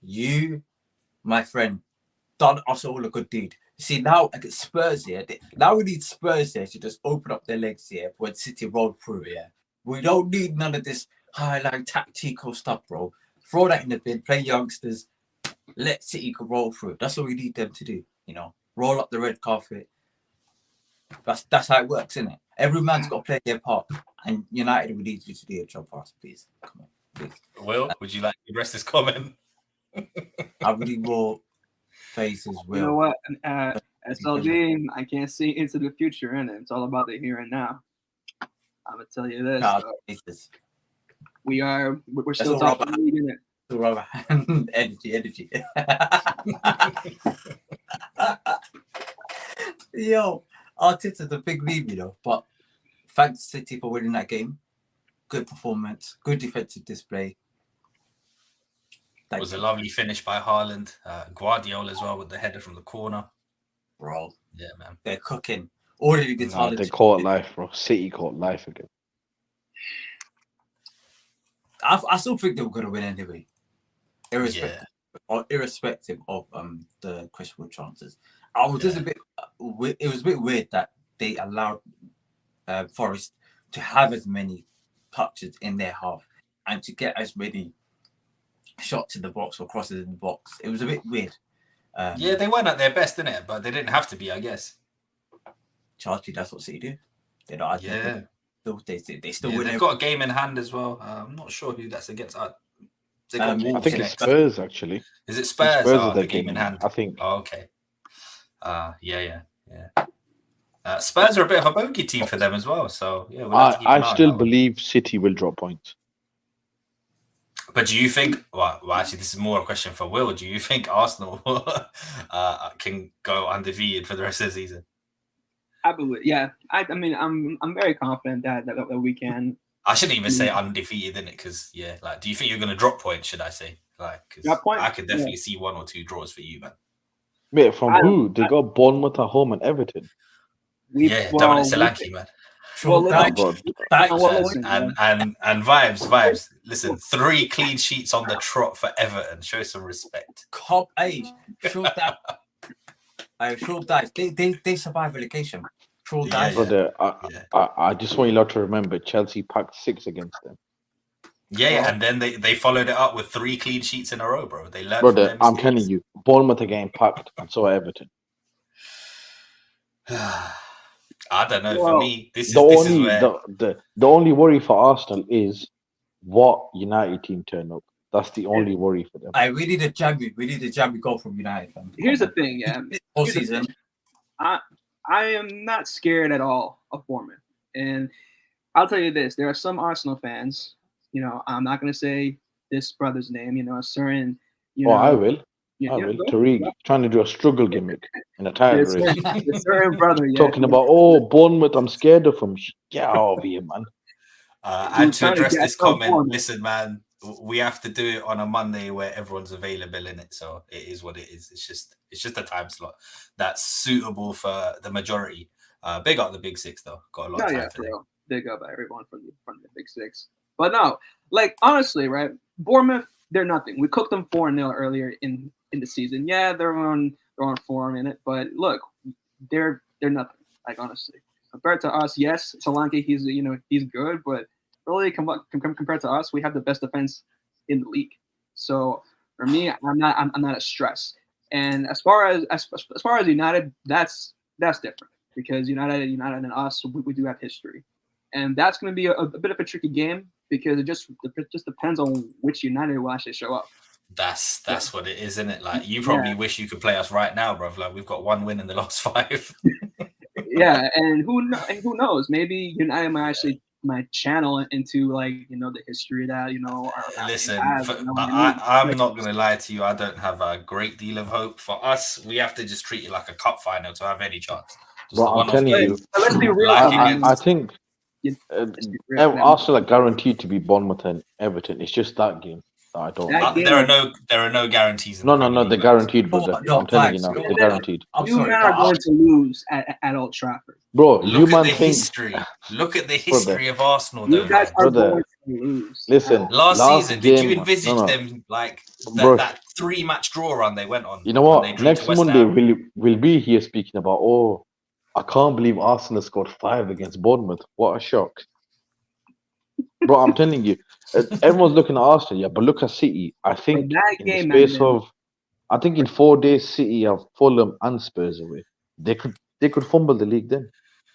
You, my friend, done us all a good deed. See, now I get Spurs here. Now we need Spurs here to just open up their legs here when City roll through here. We don't need none of this highlight tactical stuff, bro. Throw that in the bin, play youngsters, let City roll through. That's what we need them to do, roll up the red carpet. That's how it works, isn't it? Every man's got to play their part. And United, we need you to do a job for us, please. Come on, please. Will, would you like to address this comment? I really will faces Will. You know what? SLD, I can't see into the future, and it's all about the here and now. I'm gonna tell you this. We're still top of the league, innit? Energy. Yo, Arteta's a big meme, but thanks City for winning that game. Good performance, good defensive display. It was a lovely finish by Haaland. Guardiola as well with the header from the corner. Bro, yeah, man, they're cooking. Already gets Haaland. They caught life, bro. City caught life again. I still think they were going to win anyway, irrespective of the Chris Wood chances. I was just a bit. It was a bit weird that they allowed Forest to have as many touches in their half and to get as many shots in the box or crosses in the box. It was a bit weird. They weren't at their best, innit? But they didn't have to be, I guess. Charlie, that's what City do. They're not. Yeah. They still win. They've got a game in hand as well. I'm not sure who that's against. I think it's Spurs, actually. Is it Spurs? Spurs are the game in hand. I think. Oh, okay. Yeah. Spurs are a bit of a bogey team for them as well. So yeah, I still believe City will drop points. But do you think? Well, actually, this is more a question for Will. Do you think Arsenal can go undefeated for the rest of the season? I believe, yeah. I mean, I'm very confident that we can. I shouldn't even say undefeated, innit? Because do you think you're going to drop points? Should I say? I could definitely see 1 or 2 draws for you, man. Wait, from who? They got Bournemouth at home and Everton. Dominic Solanke, man. And vibes. Listen, 3 clean sheets on the trot for Everton. Show some respect. Cop age. Sure dies. They survive relegation. Sure dies. Brother, I just want you lot to remember Chelsea packed 6 against them. Yeah, and then they followed it up with 3 clean sheets in a row, bro. They learned. Brother, I'm telling you, Bournemouth are getting packed, and so are Everton. I don't know. For me, this is where the only worry for Arsenal is what United team turn up. That's the only worry for them. We need a jammy goal from United. Here's the thing, yeah. All season. I am not scared at all of Bournemouth. And I'll tell you this, there are some Arsenal fans, I'm not going to say this brother's name, a certain, I will. Tariq, trying to do a struggle gimmick in a title race. The certain brother, talking about, Bournemouth, I'm scared of him. Get out of here, man. And to address this comment, listen, man, we have to do it on a Monday where everyone's available in it. So it is what it is. It's just a time slot that's suitable for the majority. Big up the Big Six though. Got a lot of time for them. Big up everyone from the Big Six. But no, like honestly, right? Bournemouth, they're nothing. We cooked them 4-0 earlier in the season. Yeah, they're on form in it, but look, they're nothing. Like honestly, compared to us, yes, Solanke, he's good, but really compared to us, we have the best defense in the league. So for me, I'm not as stressed. And as far as United, that's different because United and us, we do have history, and that's going to be a bit of a tricky game because it just depends on which United will actually show up. That's what it is, isn't it? Like you probably wish you could play us right now, bro. Like we've got 1 win in the last 5. Yeah, and who knows? Maybe United might channel into like the history that Listen, I'm not gonna lie to you. I don't have a great deal of hope. For us, we have to just treat it like a cup final to have any chance. Bro, I'm telling you, let's be real. I think Arsenal are guaranteed to be Bournemouth and Everton. It's just that game that I don't. There are no guarantees. No, they're guaranteed, brother. I'm telling you now, they're guaranteed. You men are going to lose at Old Trafford. Bro, look at the history. Look at the history of Arsenal. You guys are going to lose. Listen, last season, did you envisage them like that 3-match draw run they went on? You know what? Next Monday we'll be here speaking about. I can't believe Arsenal scored 5 against Bournemouth. What a shock, bro! I'm telling you, everyone's looking at Arsenal, yeah, but look at City. I think in 4 days, City have Fulham and Spurs away. They could fumble the league then.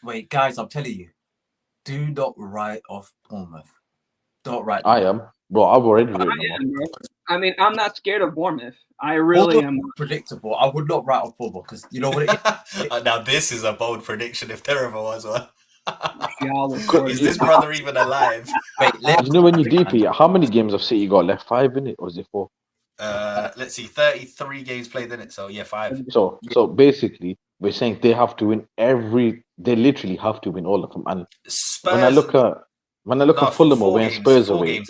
Wait, guys, I'm telling you, do not write off Bournemouth. Don't write. I am, bro. I've already written them off. I mean, I'm not scared of Bournemouth. I really am. Predictable. I would not write off football because you know what it is. Now this is a bold prediction if there ever was one. Is this brother even alive? Wait, when you deep it, how many games have City got left? 5 in it, or is it 4? Let's see, 33 games played in it. So yeah, 5. So basically, we're saying they have to win They literally have to win all of them. And Spurs, when I look at Fulham away and Spurs away,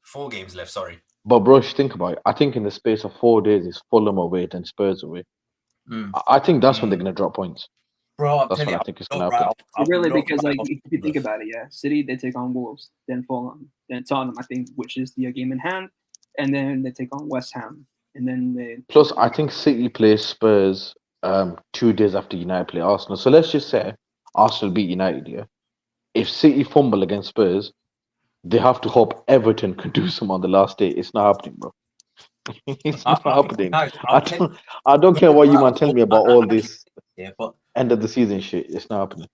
4 games left. Sorry. But bro, think about it. I think in the space of 4 days, it's Fulham away and Spurs away. I think that's when they're gonna drop points. Bro, that's what I think is gonna happen. Really, because like if you think about it, yeah, City they take on Wolves, then Fulham, then Tottenham, I think, which is the game in hand, and then they take on West Ham, and then they. Plus, I think City plays Spurs 2 days after United play Arsenal. So let's just say Arsenal beat United. Yeah, if City fumble against Spurs, they have to hope Everton can do some on the last day. It's not happening, bro. It's not happening. I don't care what you man tell me about all this but end of the season shit. It's not happening.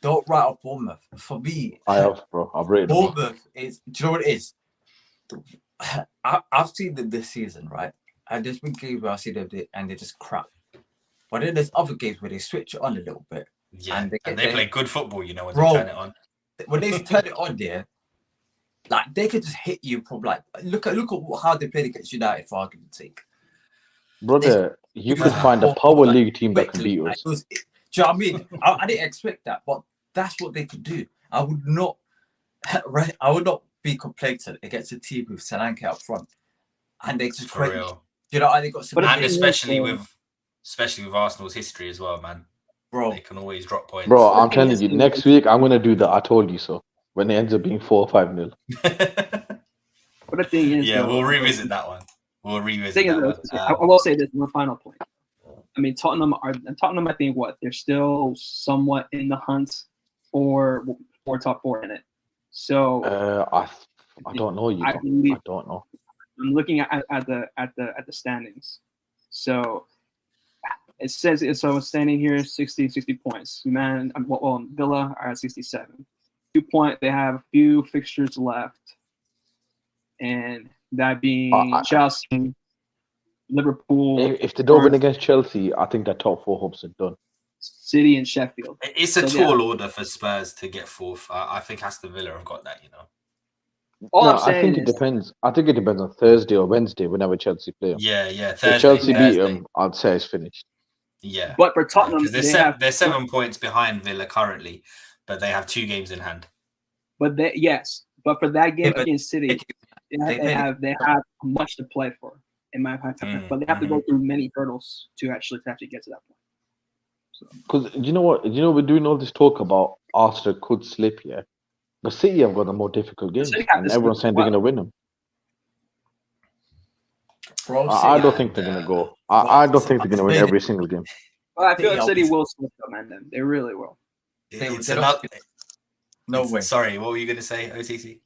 Don't write off Bournemouth. For me, I have, bro. I've rated Bournemouth is. Do you know what it is? I've seen them this season, right? And there's been games where I see them and they're just crap. But then there's other games where they switch it on a little bit. Yeah, and they play good football, when they turn it on. When they turn it on, there, like they could just hit you from like look at how they played against United for argument's sake. Brother, you could find a power league team that can beat us. Do you know what I mean? I didn't expect that, but that's what they could do. I would not be complacent against a team with Solanke up front, and they just for real. You know, and they got some, and especially with Arsenal's history as well, man. Bro, they can always drop points. Bro, I'm telling you, next week I'm gonna do that. I told you so. When it ends up being 4 or 5-0. But the thing is, we'll revisit that one. I will say this one final point. I mean, Tottenham, I think they're still somewhat in the hunt for top 4 in it. So I don't know. I don't know. I'm looking at the standings. So it says it's standing here 60 points. Man, Villa are at 67. 2 points. They have a few fixtures left, and that being Chelsea, Liverpool. If they don't win against Chelsea, I think their top 4 hopes are done. City and Sheffield. It's a tall order for Spurs to get 4th. I think Aston Villa have got that. I think it depends. I think it depends on Thursday or Wednesday whenever Chelsea play them. Yeah. Thursday, if Chelsea beat them, I'd say it's finished. Yeah, but for Tottenham, they're 7 points behind Villa currently. But they have 2 games in hand. But for that game against City, They have much to play for, in my opinion, but they have to go through many hurdles to actually get to that point. Because you know what? We're doing all this talk about Arsenal could slip here, but City have got the more difficult games, and everyone's saying they're going to win them. Bro, I don't think they're going to go. I don't think they're going to win every single game. Well, I feel like City will slip them, and then they really will. No way. Sorry, what were you going to say, OTC?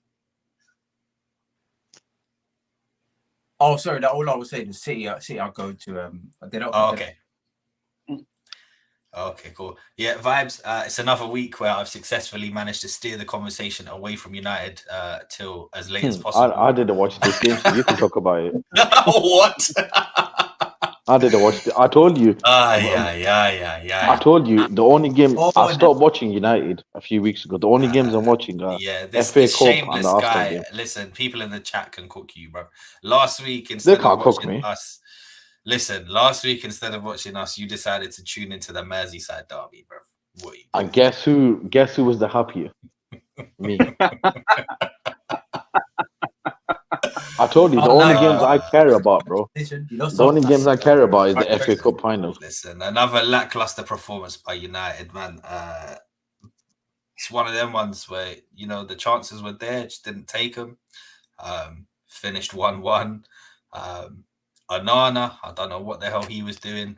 Oh, sorry. All I was saying is City are going to. They don't. Oh, okay. Okay, cool. Yeah, vibes. It's another week where I've successfully managed to steer the conversation away from United till as late as possible. I didn't watch this game, so you can talk about it. What? I didn't watch it. I told you. Yeah. I told you the only game I stopped watching United a few weeks ago. The only games I'm watching are this FA Cup shameless and the Arsenal guy. game. Listen, people in the chat can cook you, bro. Last week instead They can't of cook watching me. us, last week instead of watching us, you decided to tune into the Merseyside derby, bro. What are you doing? And guess who was the happier? Me. I told you the only games I care about, bro. The only games I care about is the FA Cup final. Listen, another lackluster performance by United, man. It's one of them ones where the chances were there, just didn't take them. Finished 1-1. Onana, I don't know what the hell he was doing.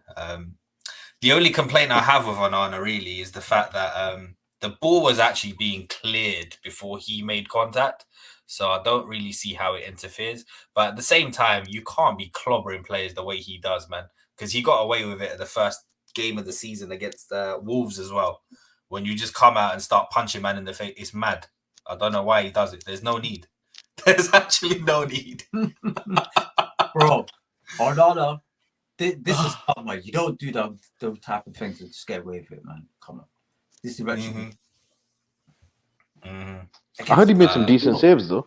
The only complaint I have with Onana really is the fact that the ball was actually being cleared before he made contact. So I don't really see how it interferes. But at the same time, you can't be clobbering players the way he does, man. Because he got away with it at the first game of the season against Wolves as well. When you just come out and start punching man in the face, it's mad. I don't know why he does it. There's no need. There's actually no need. Bro, Onana, this is karma. You don't do those type of things to just get away with it, man. Come on. This is actually... I heard he made some decent saves though.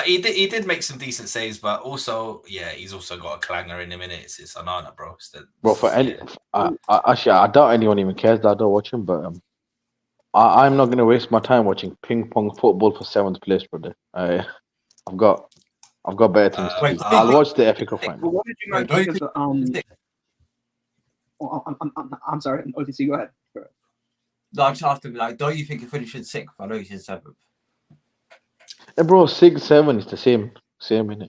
He did make some decent saves, but also, he's also got a clanger in him. It's Onana, bro. Actually, I doubt anyone even cares that I don't watch him. But I'm not going to waste my time watching ping pong football for 7th place, brother. I've got better things to do. I'll watch the FA Cup final. What did you guys think I'm sorry, OTC. Go ahead. No, I'm just asking, don't you think you're finishing 6th? I know you said 7th. Hey, bro, 6, 7 is the same, innit?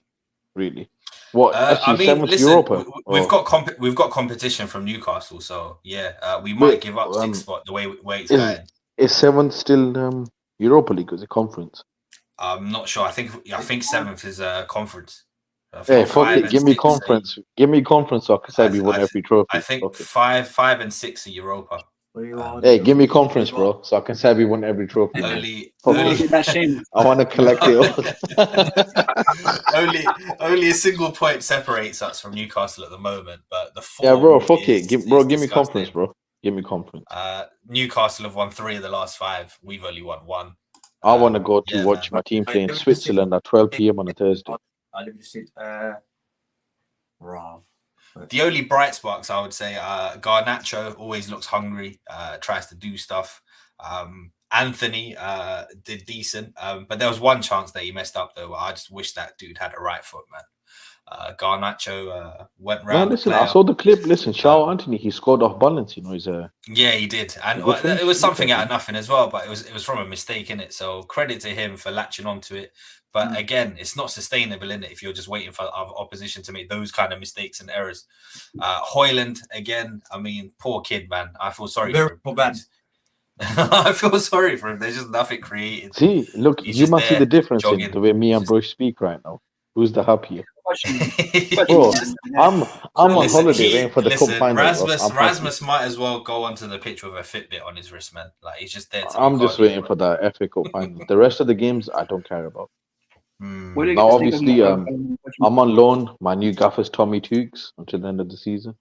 Really? What? Actually, 7th listen, Europa. We've got competition from Newcastle, so we might give up 6th spot the way it's going. Is 7th still Europa League? Is it conference? I'm not sure. I think 7th is a conference. Hey, fuck it. Give me conference. Give me conference so I can say we won every trophy. I think 5 and 6 are Europa. Hey, give me conference, bro, so I can say we won every trophy. Only I want to collect it all. only a single point separates us from Newcastle at the moment, but the bro, fuck it. Give me conference, bro. Give me conference. Newcastle have won 3 of the last 5. We've only won 1. I want to go to watch my team play in Switzerland at 12 p.m. on a Thursday. Raw. The only bright sparks, I would say, Garnacho always looks hungry, tries to do stuff. Anthony did decent, but there was one chance that he messed up, though. I just wish that dude had a right foot, man. Garnacho went round. No, listen, I saw the clip. Listen, Shaw Anthony, he scored off balance. He's yeah, he did, and it was something out of nothing as well. But it was from a mistake, innit? So credit to him for latching onto it. But again, it's not sustainable, innit? If you're just waiting for opposition to make those kind of mistakes and errors. Hoyland again. I mean, poor kid, man. I feel sorry for him. Bad. I feel sorry for him. There's just nothing created. See, look, you must see the difference in the way me and Bruce speak right now. Who's the happier? Bro, I'm on holiday waiting for the cup final. Rasmus might as well go onto the pitch with a Fitbit on his wrist, man. Like he's just there. I'm just waiting for the FA Cup final. The rest of the games, I don't care about. Now, obviously, I'm on loan. My new gaffer's Tommy Tukes until the end of the season.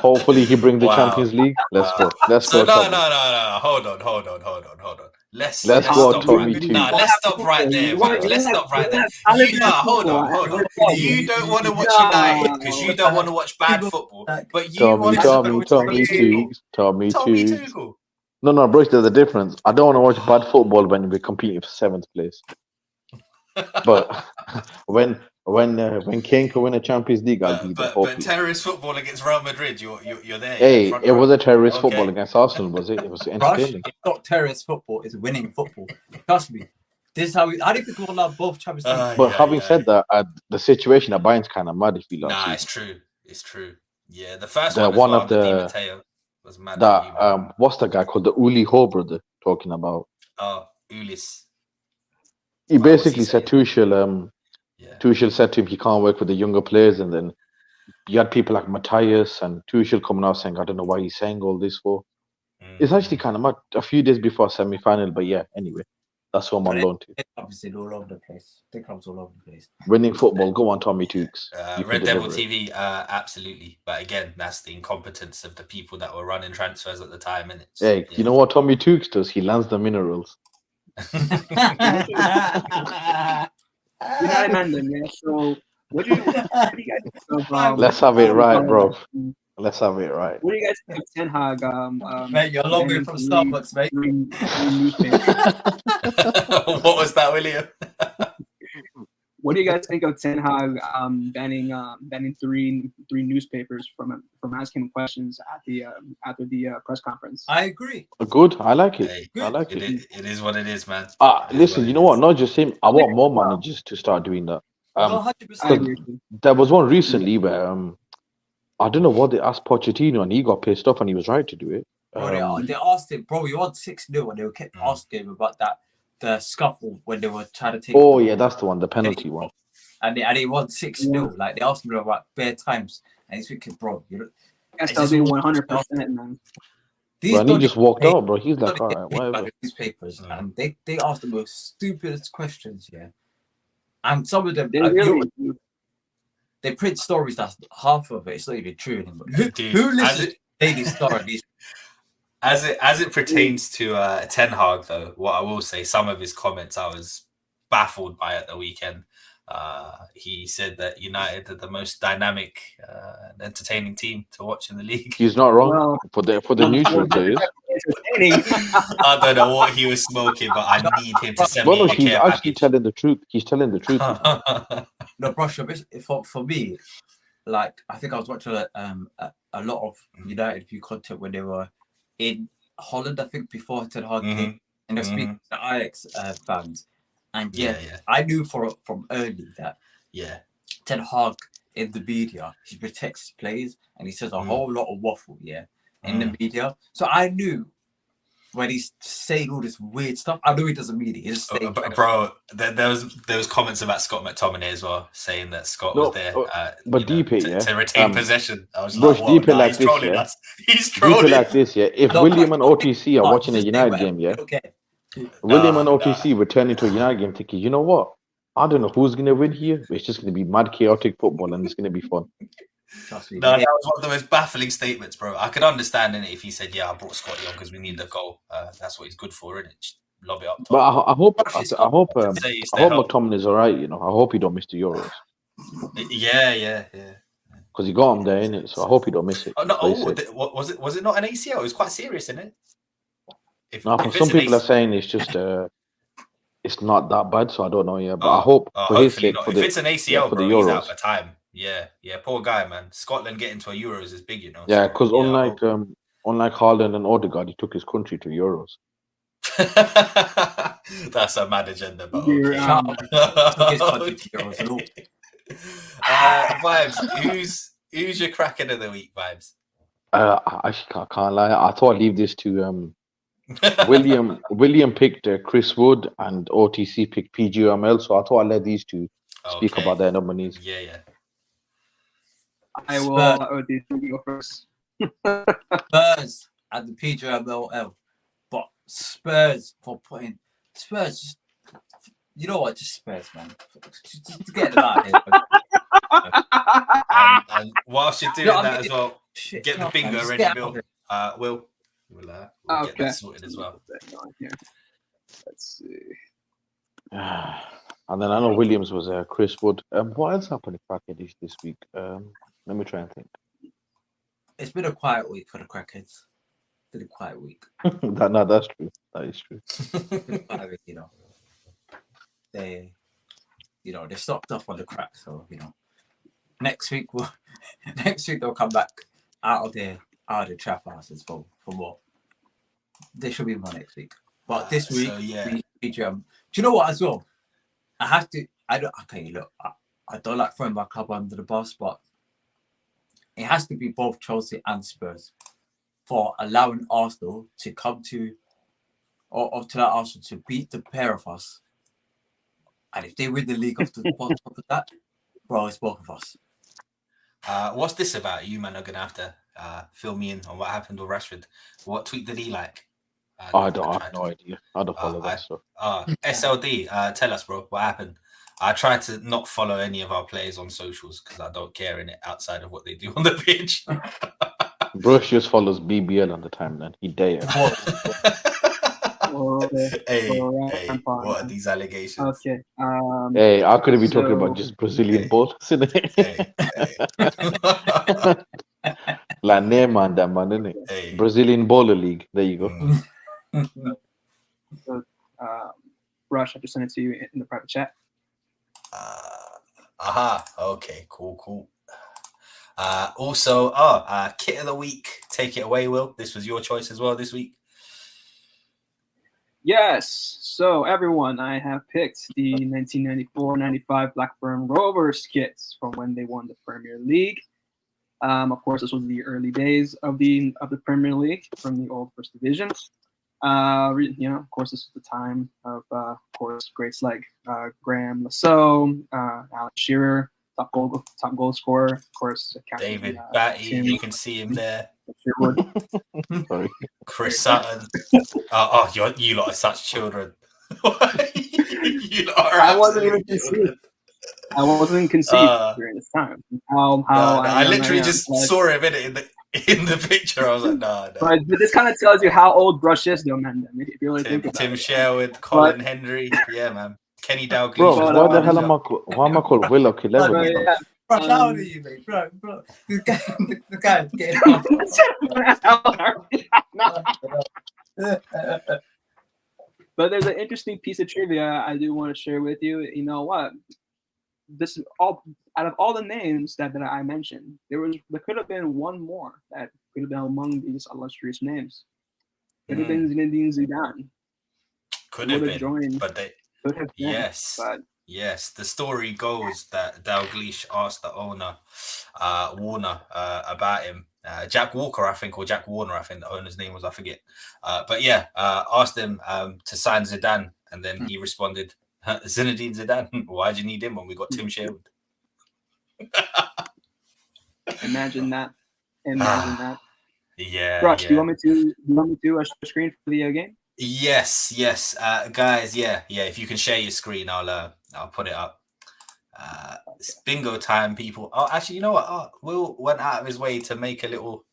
Hopefully, he brings the Champions League. Let's go. Let's go. No. Hold on. Let's go, Tommy Tukes. No, let's stop right there. Let's stop right there. Hold on. You don't want to watch United because you don't want to watch bad football, but you want Tommy Tukes. No, bro, there's a difference. I don't want to watch bad football when we're competing for 7th place. But when Kane can win a Champions League, I'll be there. But Hopefully. terrorist football against Real Madrid, you're there. Hey, front it row. was a terrorist Okay. football against Arsenal, was it? It was Rush, entertaining. it's not terrorist football, it's winning football. Trust me. This is how I don't think we'll have both Champions League. But having said that, the situation at Bayern's kind of mad if you nah, see. it's true. It's true. Yeah, the first The one, as one well, of the- Di Matteo was mad. for you, man. What's the guy called? The Uli Ho brother talking about. Oh, Ulis. He What was basically he said saying? Tuchel, Yeah. Tuchel said to him he can't work with the younger players, and then you had people like Matthias and Tuchel coming out saying, I don't know why he's saying all this for. It's actually kind of mad. A few days before semi-final, but yeah, anyway, that's what I'm on loan to. Obviously, all over the place. The clubs all over the place. Winning football, go on, Tommy Tukes. You can Red Devil deliver it. TV, absolutely. But again, that's the incompetence of the people that were running transfers at the time, innit? Hey, you know what Tommy Tukes does? He lands the minerals. United London, yeah. So what do you guys think of? Let's have it right, bro. Let's have it right. What do you guys think of Ten Hag? Mate, you're a long way from Starbucks, mate. What was that, William? What do you guys think of Ten Hag banning three newspapers from asking questions at the after the press conference? I agree. Good, I like it. Hey, I like it. It is what it is, man. Listen, you know what? Not just him. I want more managers to start doing that. No, 100%. There was one recently where I don't know what they asked Pochettino, and he got pissed off, and he was right to do it. Bro, they asked him, bro, you won 6-0, and they kept asking him about the scuffle when they were trying to take. Oh yeah, that's the one, the penalty one. And he won 6-0. Like they asked him about bare times, and he's thinking, bro, you know, Yes, that'll be 100%, man. these But he don't just get walked paid. out, bro. He's like, Don't all get right, paid by whatever. the newspapers, and they asked the most stupidest questions, yeah. And some of them, They really do. they print stories that's half of it. It's not even true anymore. Dude, Who listens to Daily Star? These As it pertains to Ten Hag, though, what I will say, some of his comments I was baffled by at the weekend. He said that United are the most dynamic and entertaining team to watch in the league. He's not wrong. Well, for the neutral players. entertaining. I don't know what he was smoking, but I need him to send Well, me no, a he's care actually package. telling the truth. He's telling the truth. no, brush up. For me, like I think I was watching a lot of United view content when they were in Holland. I think before Ten Hag came, and they're speaking to Ajax fans. And yeah, I knew from early that Ten Hag in the media, he protects his players and he says a whole lot of waffle, in the media. So I knew when he's saying all this weird stuff, I know he doesn't mean it. He's just saying, bro, there was comments about Scott McTominay as well, saying that Scott was there, but deep it, to retain possession. I was bro, like, deep it nah, like he's this, trolling yeah. us. He's Deep trolling. it like this, yeah. If William and OTC are watching a United game, yeah. William and OTC would turn into a United game thinking, you know what? I don't know who's going to win here, but it's just going to be mad, chaotic football, and it's going to be fun. No, that was one of the most baffling statements, bro. I could understand it if he said, "Yeah, I brought Scotty on because we need the goal. That's what he's good for, isn't it? Just lob it up top." But I hope McTominay is all right. You know, I hope he don't miss the Euros. Yeah. Because he got him there, innit? So I hope he don't miss it. Oh no! Was it not an ACL? It was quite serious, isn't it? Now, some people are saying it's just it's not that bad, so I don't know. Yeah, but I hope for his sake, if it's an ACL, for the bro, Euros. he's out for time. Yeah, poor guy, man. Scotland getting to a Euros is big, you know. Yeah, because unlike Haaland and Odegaard, he took his country to Euros. That's a mad agenda, but Vibes, who's your Kraken of the week, Vibes? I can't lie. I thought I'd leave this to William. William picked Chris Wood and OTC picked PGML, so I thought I'd let these two speak about their nominees. Yeah. I will go first. Spurs at the PGML, but Spurs for putting Spurs. You know what? Just Spurs, man. Just get them out of here. And whilst you're doing that as well, get the bingo ready, Bill. We'll get that sorted as well. Let's see. And then I know Williams was Chris Wood. What else happened in Kraken this week? Let me try and think. It's been a quiet week for the Crackheads. Been a quiet week. That's true. That is true. You know, they stopped off on the crack. So next week they'll come back out of the trap houses for more. There should be more next week. But this week, so, yeah. do you know what as well? I don't like throwing my club under the bus, but it has to be both Chelsea and Spurs for allowing Arsenal to come to, or to allow Arsenal to beat the pair of us. And if they win the league off the top of that, bro, it's both of us. What's this about? You man are gonna have to fill me in on what happened with Rashford. What tweet did he like? I have no idea. I don't follow that stuff. SLD, tell us, bro, what happened? I try to not follow any of our players on socials because I don't care in it outside of what they do on the pitch. Brush just follows BBL on the timeline. He dare. Hey, what are these allegations? Okay. Hey, I couldn't be talking about just Brazilian ball, isn't it? Like Neymar and that man, isn't it? Hey. Brazilian Baller League. There you go. So, Rush, I just sent it to you in the private chat. Okay, cool. Also, kit of the week. Take it away, Will. This was your choice as well this week. Yes. So, everyone, I have picked the 1994-95 Blackburn Rovers kits from when they won the Premier League. Of course, this was the early days of the Premier League from the old First Division. Of course, this is the time of course, greats like Graham Lasso, Alan Shearer, top goal scorer, of course, Captain, David Batty. You can see him there. Sorry. Chris Sutton. You lot are such children. You lot are I wasn't even conceived. I wasn't conceived during this time. I literally just saw him in the picture. I was like, no. But this kind of tells you how old Brush is, though, man. If you really think about Tim it. Sherwood, Colin Henry, yeah, man. Kenny Dalglish. Bro, why the hell am I called Willock 11? Bro, how old are you, mate? Bro, the guy's getting off. But there's an interesting piece of trivia I do want to share with you. You know what? This all out of all the names that I mentioned, there could have been one more that could have been among these illustrious names. Could have been Zinedine Zidane. Could have been, but they could have been, yes. But yes, the story goes that Dalglish asked the owner, Warner, about him. Jack Walker, I think, or Jack Warner, I think the owner's name was, I forget. But yeah, asked him to sign Zidane, and then he responded, Zinedine Zidane, why do you need him when we got Tim Sherwood? Imagine that. Yeah. Rush, do you want me to screen for the game? Yes, guys. Yeah. If you can share your screen, I'll put it up. It's bingo time, people. Oh, actually, you know what? Will went out of his way to make a little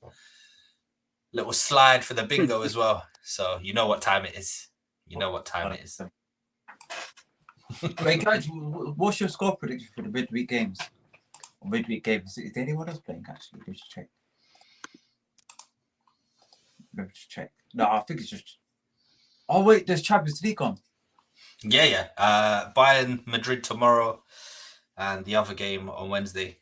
slide for the bingo as well. So you know what time it is. Wait, guys, what's your score prediction for the midweek games? Is anyone else playing actually? Let's check. No, I think it's just. Oh wait, there's Champions League on. Yeah. Bayern Madrid tomorrow, and the other game on Wednesday.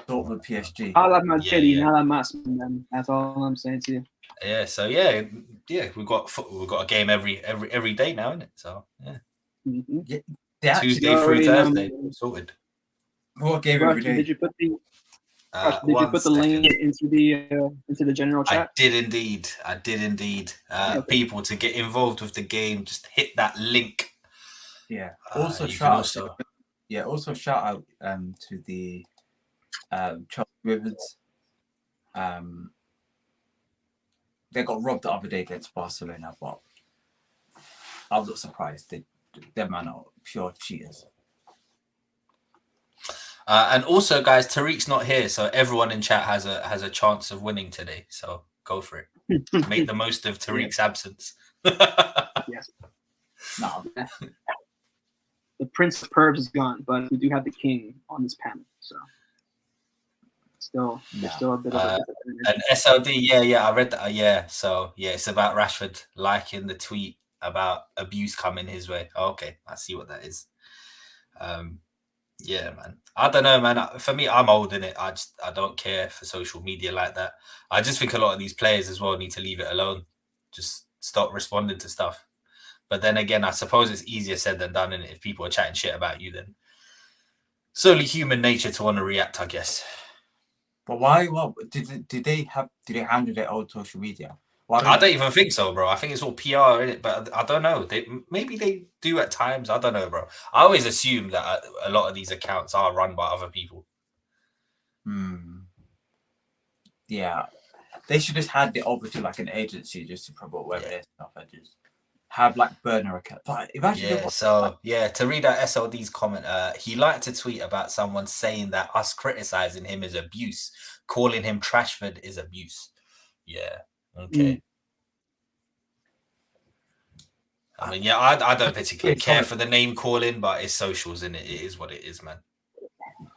Dortmund PSG. I'll have my kitty, nada más, man. That's all I'm saying to you. Yeah. So yeah, we've got a game every day now, isn't it? So yeah. Mm-hmm. Yeah, Tuesday through Thursday, sorted. What game Rush, every day? Did you put the link into the general chat? I did indeed. Okay. People, to get involved with the game, just hit that link. Yeah. Also shout out to the Chelsea Women's. They got robbed the other day against Barcelona, but I was not surprised. Them man are pure cheaters. And also, guys, Tariq's not here, so everyone in chat has a chance of winning today. So go for it. Make the most of Tariq's absence. Yes. No. The Prince of Pervs is gone, but we do have the King on this panel, so still a bit of an SLD. Yeah, I read that. Yeah, so yeah, it's about Rashford liking the tweet about abuse coming his way. Okay, I see what that is. Yeah, man. I don't know, man. For me, I'm old in it. I don't care for social media like that. I just think a lot of these players as well need to leave it alone. Just stop responding to stuff. But then again, I suppose it's easier said than done. And if people are chatting shit about you, then it's only human nature to want to react, I guess. But why? What did they handle their own social media? I don't even think so, bro. I think it's all PR in it, but I don't know. Maybe they do at times. I don't know, bro. I always assume that a lot of these accounts are run by other people. Yeah, they should just hand it over to like an agency just to promote whatever their stuff and just have like burner account. But imagine to read out SLD's comment, he liked to tweet about someone saying that us criticizing him is abuse, calling him Trashford is abuse. Yeah. Okay. I mean, yeah, I don't particularly care for the name calling, but it's socials, and it is what it is, man.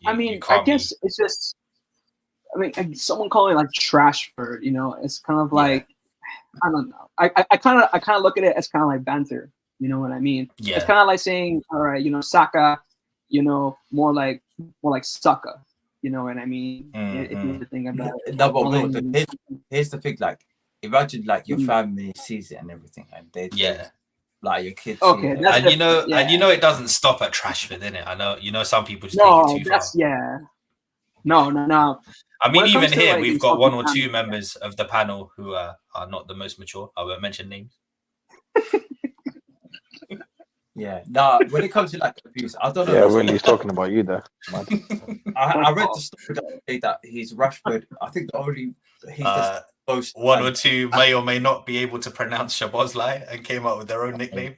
I guess it's just. I mean, someone calling it like Trashford, you know, it's kind of like I don't know. I kind of look at it as kind of like banter. You know what I mean? Yeah. It's kind of like saying, all right, you know, Saka, you know, more like Saka. You know what I mean? If you think about it. No, but here's the thing. Like, imagine like your family sees it and everything, and they like your kids. Okay, and you know it doesn't stop at Trashford, innit? I know, some people just take it too far. No. I mean, even here we've got one or two members of the panel who are not the most mature. I won't mention names. When it comes to like abuse, I don't know. Yeah, Willie's talking about you there. I read the story that say that he's Rashford. I think he's the most one or two may or may not be able to pronounce Shabozlai and came up with their own nickname.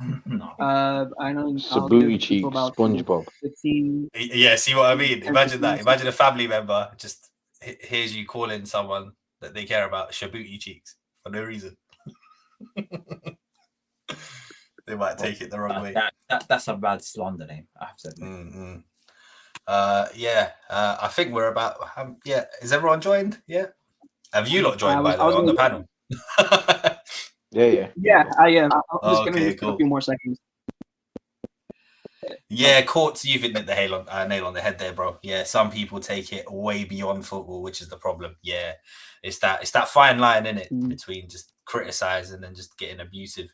I know Sabuti Cheek, SpongeBob. 15. Yeah, see what I mean? Imagine that. Imagine a family member just hears you calling someone that they care about Shabuti Cheeks for no reason. They might take it the wrong way. That's a bad slander name, I have to admit. I think we're about. Is everyone joined? Yeah. Have you lot joined by the way on the panel? Yeah, I am. I'm just gonna cool. A few more seconds. Yeah, Courts, you've hit the nail on the head there, bro. Yeah, some people take it way beyond football, which is the problem. Yeah, it's that fine line in it between just criticizing and just getting abusive.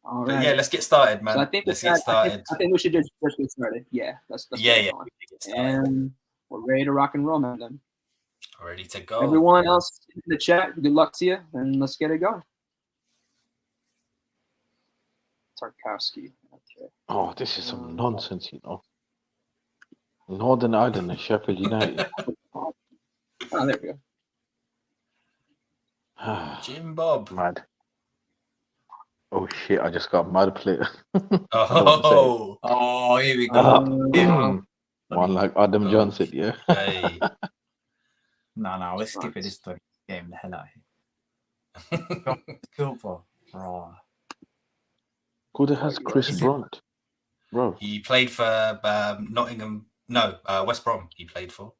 All but right. yeah, let's get started, man. So I think let's get started. I think we should just get started. Yeah, that's and we're ready to rock and roll, man. Then. Ready to go. Everyone else in the chat, good luck to you, and let's get it going. Tarkowski. Okay. Oh, this is some nonsense, you know. Northern Ireland and Sheffield United. Oh, there we go. Jim Bob. Mad. Oh shit! I just got mad player. Oh, here we go. One like Adam Johnson, yeah. Hey. No, let's skip it this game. The hell out of here. Silver. Who the hell's Chris Brunt? Bro. He played for Nottingham. No, West Brom. He played for.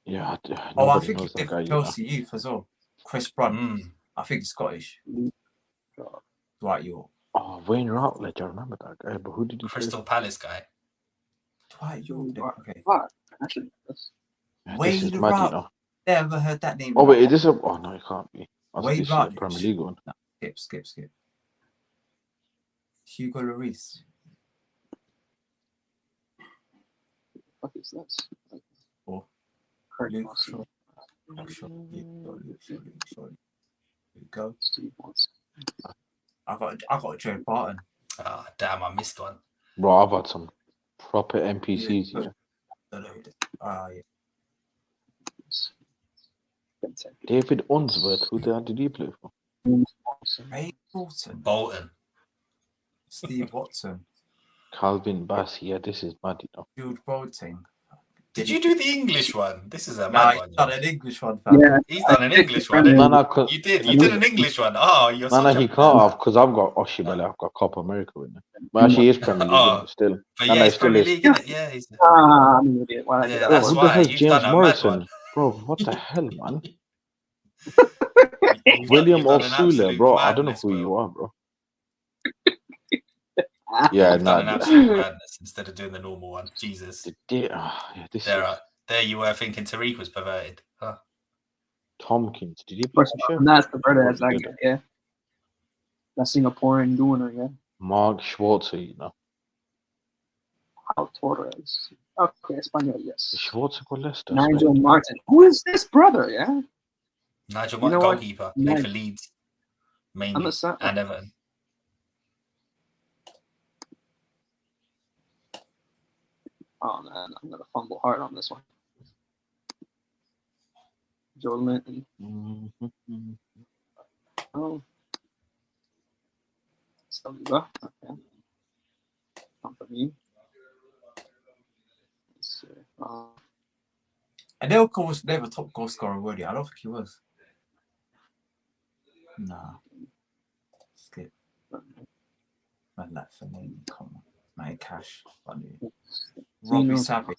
Yeah. I think he did Chelsea Youth as well. Chris Brunt. I think Scottish. Dwight York. Oh, Wayne Routledge. I remember that guy. But who did he Crystal Palace guy. Dwight York. Okay. Actually, Wayne Routledge. Never heard that name. Oh, wait, is this a... Oh, no, it can't be. Wayne Routledge. Premier League one. No, skip. Hugo Lloris. What is this? Oh. Go. I got Joe Barton. Ah, damn! I missed one. Bro, I've had some proper NPCs here. David Unsworth. Who the hell did he play for? Ray Bolton. Steve Watson. Calvin Bass. Yeah, this is mad, you know. George Boateng. Did you do the English one? This is a mad one. He's done an English one. Fam. Yeah, he's done an English one. No, you did an English one. Oh, you're no, he can't have because I've got Oshibele. I've got Copa America with me. But actually, he's Premier League still. But yeah, he's Premier League. Yeah, he's. I'm an idiot. That's who the why hell's you've James done a Morrison? mad one. Bro, what the hell, man? William O'Sula, bro. I don't know who you are, bro. Yeah, You've done an nah. absolute madness instead of doing the normal one. Jesus. This There, is there you were thinking Tariq was perverted. Huh. Tompkins. Did he play First for of all, Sheffield? that's the bird What as he that did. guy, yeah. That Singaporean gooner, yeah. Mark Schwarzer, you know. Pau Torres. Okay, Espanol, yes. Schwarzer for Leicester. Nigel Martin. Who is this brother, yeah? Nigel You Martin, know what? goalkeeper, played for Nice. Leeds I'm mainly a son. and Everton. Oh man, I'm gonna fumble hard on this one. Joe Linton. Mhm. Oh. Saliba. Okay. Company. Let's see. Anelka was never top goal scorer, were he? I don't think he was. Nah. Skip. Man, that's a name. Come on. Man, cash. Funny. Robbie Savage.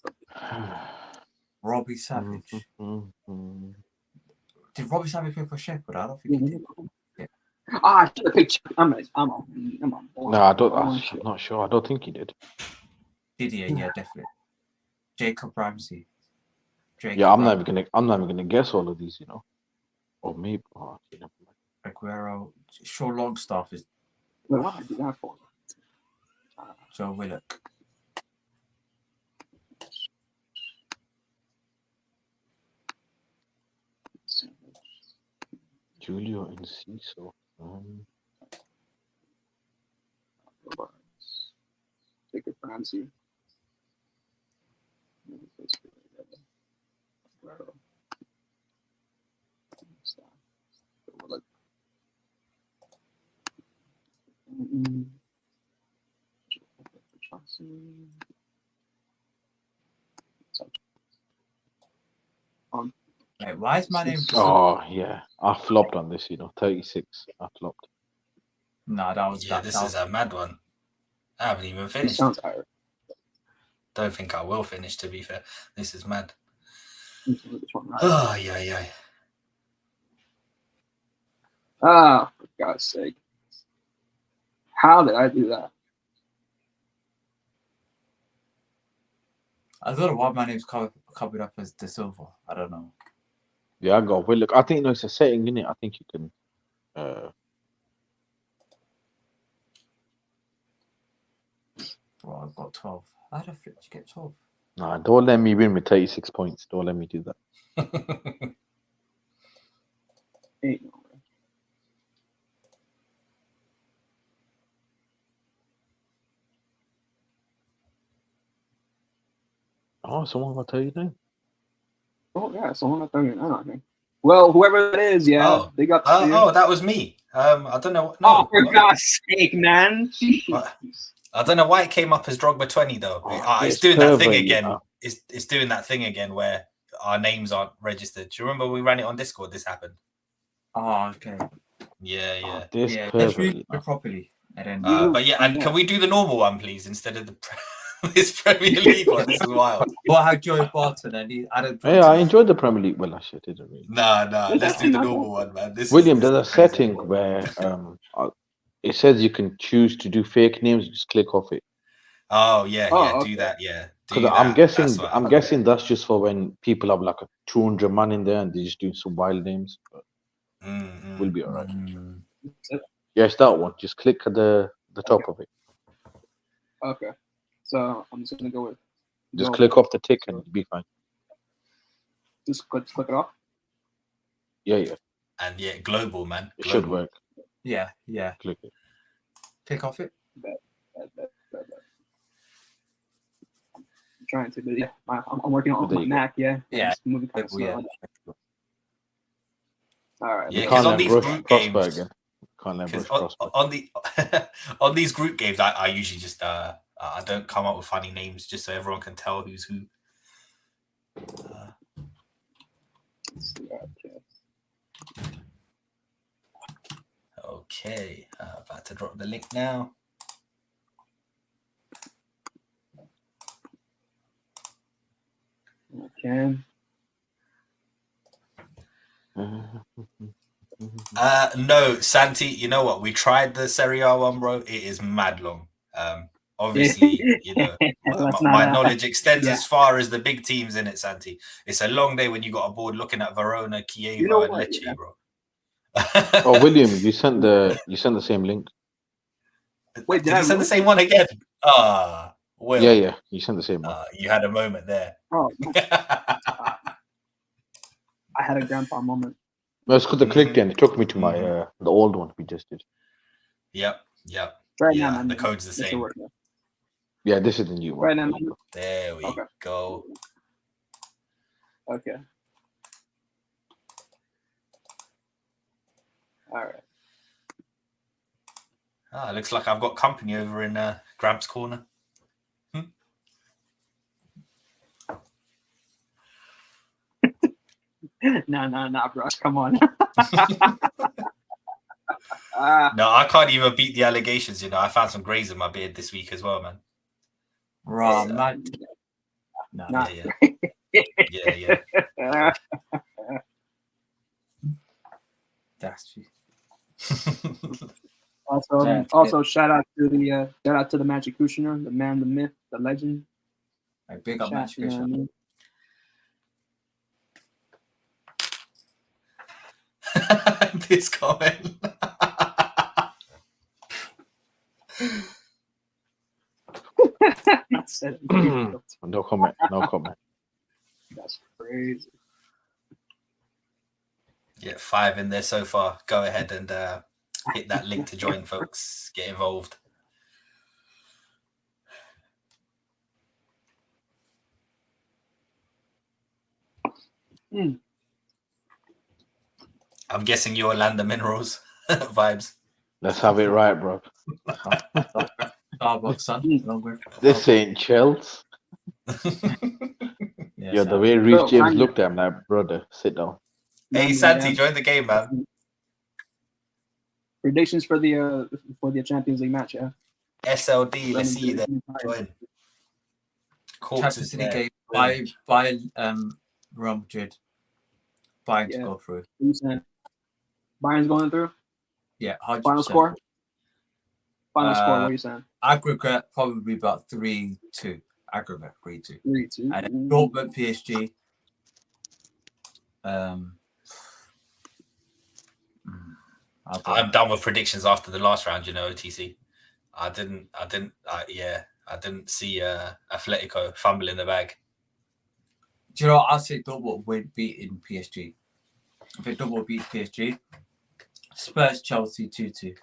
Robbie Savage. Mhm. Did Robbie Savage play for Sheffield? I don't think he did. I should have picked. I'm on. No, I'm not sure. I don't think he did. Didier, yeah, definitely. Jacob Ramsey. Yeah, I'm not even gonna guess all of these, you know. Or maybe. Oh, okay, never mind. Aguero. Shaw Longstaff is Wait, what did I do that for? Joe Willock. Julio Enciso. Jacob Ramsey. Wait, why is my name? Oh yeah, I flopped on this. You know, 36. I flopped. No, that was Yeah, that. this that is a mad one. I haven't even It finished. sounds Irish. Don't think I will finish, to be fair. This is mad. Which one? Oh, yeah. Ah, for God's sake. How did I do that? I don't know why my name's covered up as De Silva. I don't know. Yeah, I got Willock. I think no, it's a setting in it. I think you can. Bro, I've got 12. How the flip did you get 12? Nah, don't let me win with 36 points. Don't let me do that. Ain't no way. Oh, someone got 39. Oh yeah, someone at 39, I think. Well, whoever it is, yeah, Oh. they got to you. Oh, that was me. I don't know. Oh, No, for what? God's sake, man. What? I don't know why it came up as Drogba 20 though. Oh, It's this doing that thing pervert, you again. know. It's doing that thing again where our names aren't registered. Do you remember we ran it on Discord? This happened. Oh, okay. Yeah. Oh, this Yeah, let's pervert, read you know. it properly. And then But yeah, and can we do the normal one, please, instead of the this Premier League one? This is wild. well, I had Joey Barton and he added. Yeah, I enjoyed the Premier League. Well, actually, I didn't really. Nah. Let's do the normal one, man. William, this there's is a crazy. setting where it says you can choose to do fake names. Just click off it. Oh yeah, okay. do that, yeah. Because I'm guessing that's just for when people have like a 200 man in there and they're just doing some wild names. But we'll be alright. Yes, that one. Just click at the top of it. Okay. So I'm just gonna go with. Just click off the tick and you'll be fine. Just click it off. Yeah. And yeah, global, man. It should work. Yeah. Click it. Click off it. Bet. I'm trying to, but yeah, I'm working on my Mac. Yeah. It's moving kind of slow. All right. Yeah, You because can't on let these Brush group prosper games, again. Can't let Brush on, prosper. on the on these group games, I usually just I don't come up with funny names just so everyone can tell who's who. Okay, about to drop the link now. Okay. No, Santi, you know what? We tried the Serie A one, bro. It is mad long. Obviously, you know, Let's my not, knowledge extends yeah. as far as the big teams in it, Santi. It's a long day when you got a board looking at Verona, Chievo, You know and what? Lecce, Yeah. bro. Oh, William, you sent the same link. Wait, Did I he send the really? same one again? Will. Yeah, you sent the same one. You had a moment there. Oh, I had a grandpa moment. No, it's because I clicked and it took me to my the old one we just did. Yep. Right Yeah, now, the code's the this will same. work now. Yeah, this is the new one. Right now, There we Okay. go. Okay. All right. Looks like I've got company over in Gramps' corner. No, bro. Come on. No, I can't even beat the allegations. You know, I found some grays in my beard this week as well, man. Right, So- man. No, Nah. Yeah. that's true. Also, shout out to the Magic Kushner, the man, the myth, the legend. A big up Shout- match, you know what I mean? This comment. No comment. That's crazy. Yeah, 5 in there so far. Go ahead and hit that link to join, folks. Get involved. Mm. I'm guessing you're Orlando Minerals vibes. Let's have it right, bro. Starbucks, son. Mm. Longer. This ain't Chelsea. Yes, Yeah, the way Reece Bro, James fine. looked at him, like, brother, sit down. Hey, Santi, join the game, man. Predictions for the Champions League match, yeah. SLD, let's see you there. Join. Champions League game by Real Madrid. Bayern to Yeah. go through. What are you saying? Bayern's going through? Yeah, 100%. Final score? Final score, what are you saying? Aggregate probably about 3-2. Aggregate 3-2. 3-2. And then Dortmund PSG. I'm done with predictions after the last round, you know, OTC. I didn't see Atletico fumble in the bag. Do you know what? I'll say Dortmund will beat in PSG. I think Dortmund beat PSG. Spurs Chelsea 2-2.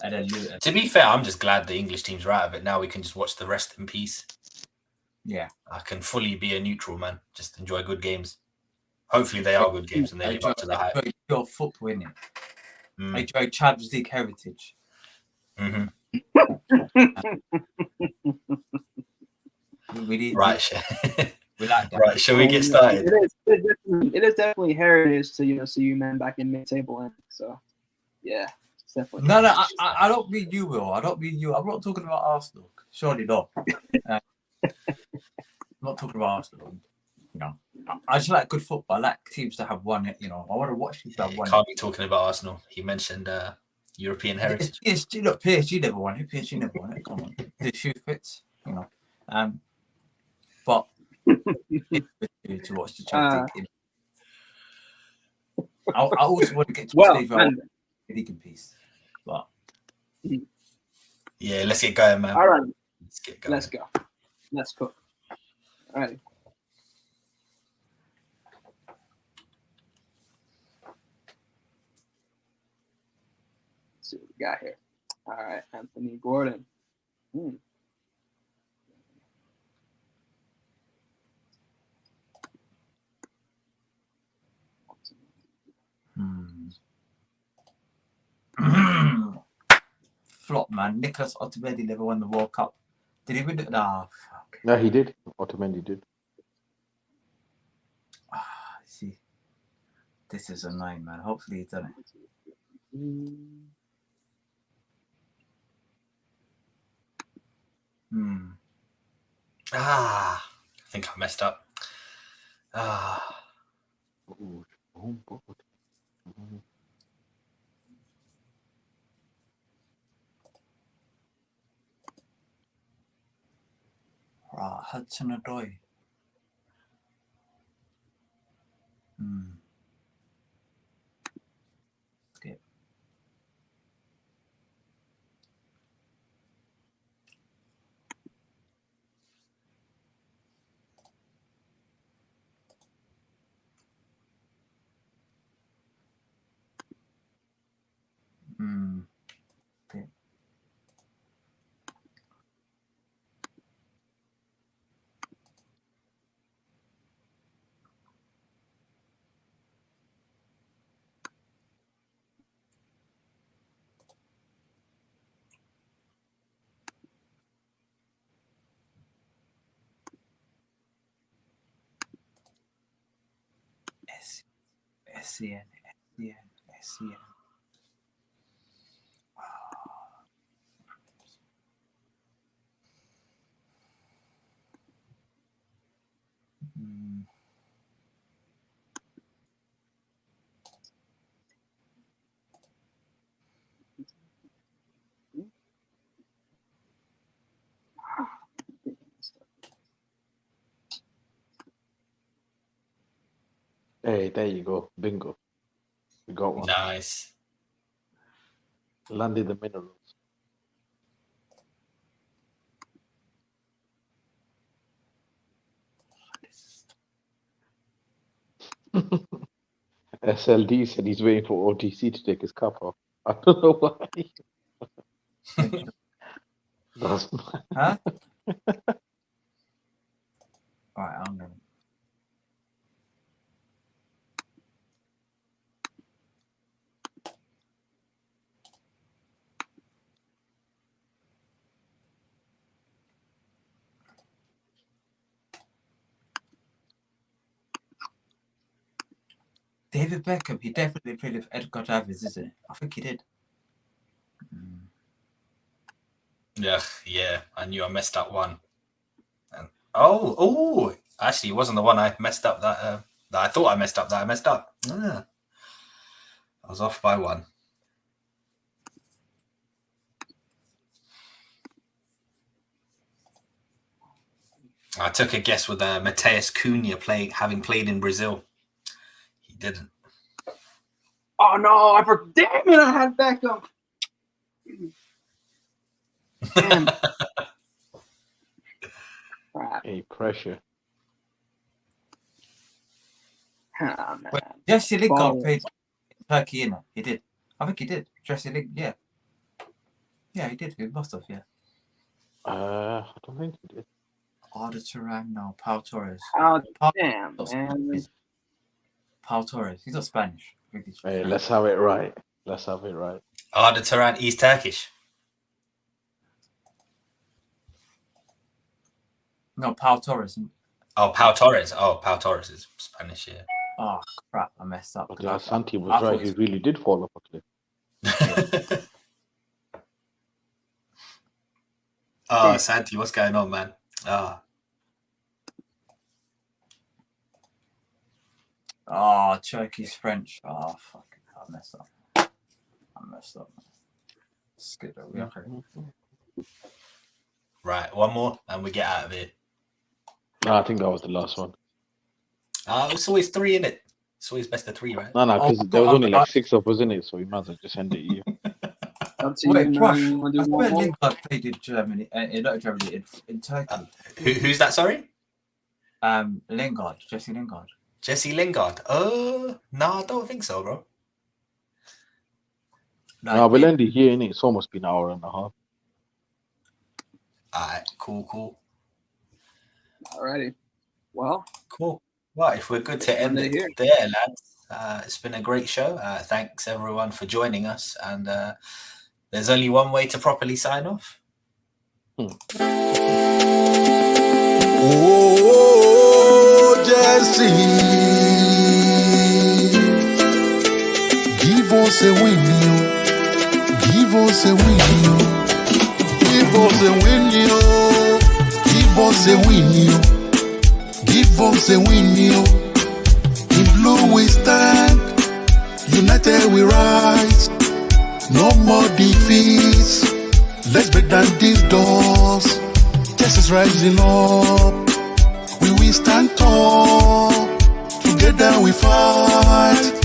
And then Luton. To be fair, I'm just glad the English teams are out of it. Now we can just watch the rest in peace. Yeah. I can fully be a neutral, man. Just enjoy good games. Hopefully they are good games and they live up to the hype. Enjoy your football, innit? Mm. Enjoy Champions League heritage. Mm-hmm. We need Right. we like that. Right, shall we get started? It is definitely heritage to see you man back in mid-table, and so yeah, it's definitely. No, I don't mean you, Will. I don't mean you. I'm not talking about Arsenal. Surely not. I'm not talking about Arsenal. You know, I just like good football. I like teams to have won it. You know, I want to watch teams that have won Can't be talking about Arsenal. He mentioned European heritage. PSG, look, PSG never won it. PSG never won it. Come on, the shoe fits. You know, but to watch the Champions League. I also want to get to the stage where I want the league in peace. But yeah, let's get going, man. All right, Let's get going. let's go. Let's cook. All right. Let's see what we got here. All right, Anthony Gordon. Flop, man. Nicholas Otamendi never won the World Cup. Did he win it? Nah, fuck. No, he did. Otamendi did. See, this is annoying, man. Hopefully he's done it. I think I messed up. Ooh, oh, God. Right, Hudson-Odoi. Skip. Skip. SCN. Hey, there you go. Bingo. We got one. Nice. Landed the minerals. SLD said he's waiting for OTC to take his cap off. I don't know why. That's Huh? Right, I'm gonna. David Beckham, he definitely played with Edgar Davids, isn't it? I think he did. Yeah. I knew I messed up one. And actually, it wasn't the one I messed up that I thought I messed up. That I messed up. I was off by one. I took a guess with Mateus Cunha having played in Brazil. He didn't. Oh no! Damn it! I had backup. Damn. Crap. hey, pressure. Oh, man. Wait, Jesse Lingard Balls. played in Turkey, innit? He did. I think he did. Jesse Lingard, yeah. Yeah, he did. He must have, yeah. I don't think he did. Arda Turan, no. Pau Torres. Oh, Pau, damn, man. Pau Torres. He's not Spanish. I think he's Hey, French. let's have it right. Let's have it right. Arda Turan, he's Turkish. No, Pau Torres. Oh, Pau Torres. Oh, Pau Torres is Spanish, yeah. Oh, crap. I messed up. But Santi I was thought right. he He really did fall off a cliff. Oh, Santi, what's going on, man? Oh, Turkey's French. Oh, fuck. I messed up. It's good though. We okay. Right, one more and we get out of here. No, I think that was the last one. It's always three, in it. It's always best of three, right? No, because Oh, there was God, only like 6 of us in it, so we might as well just end it here. Up to Wait, you, Brush. man. You wanna do I one swear more? Lingard played in Germany, not Germany, in Turkey. Who's that, sorry? Lingard, Jesse Lingard. Jesse Lingard. No, I don't think so, bro. No, we'll end it here, innit? It's almost been an hour and a half. Alright, cool. Alrighty. Well, Cool. Well, if we're good to end it here. there, lads, it's been a great show. Thanks everyone for joining us. And there's only one way to properly sign off. Oh, Jesse, give us a win, give us a win, give us a win, give us a win, give us a win. In blue we stand, united. No more defeats. Let's break down these doors. Test is rising up. We will stand tall. Together we fight.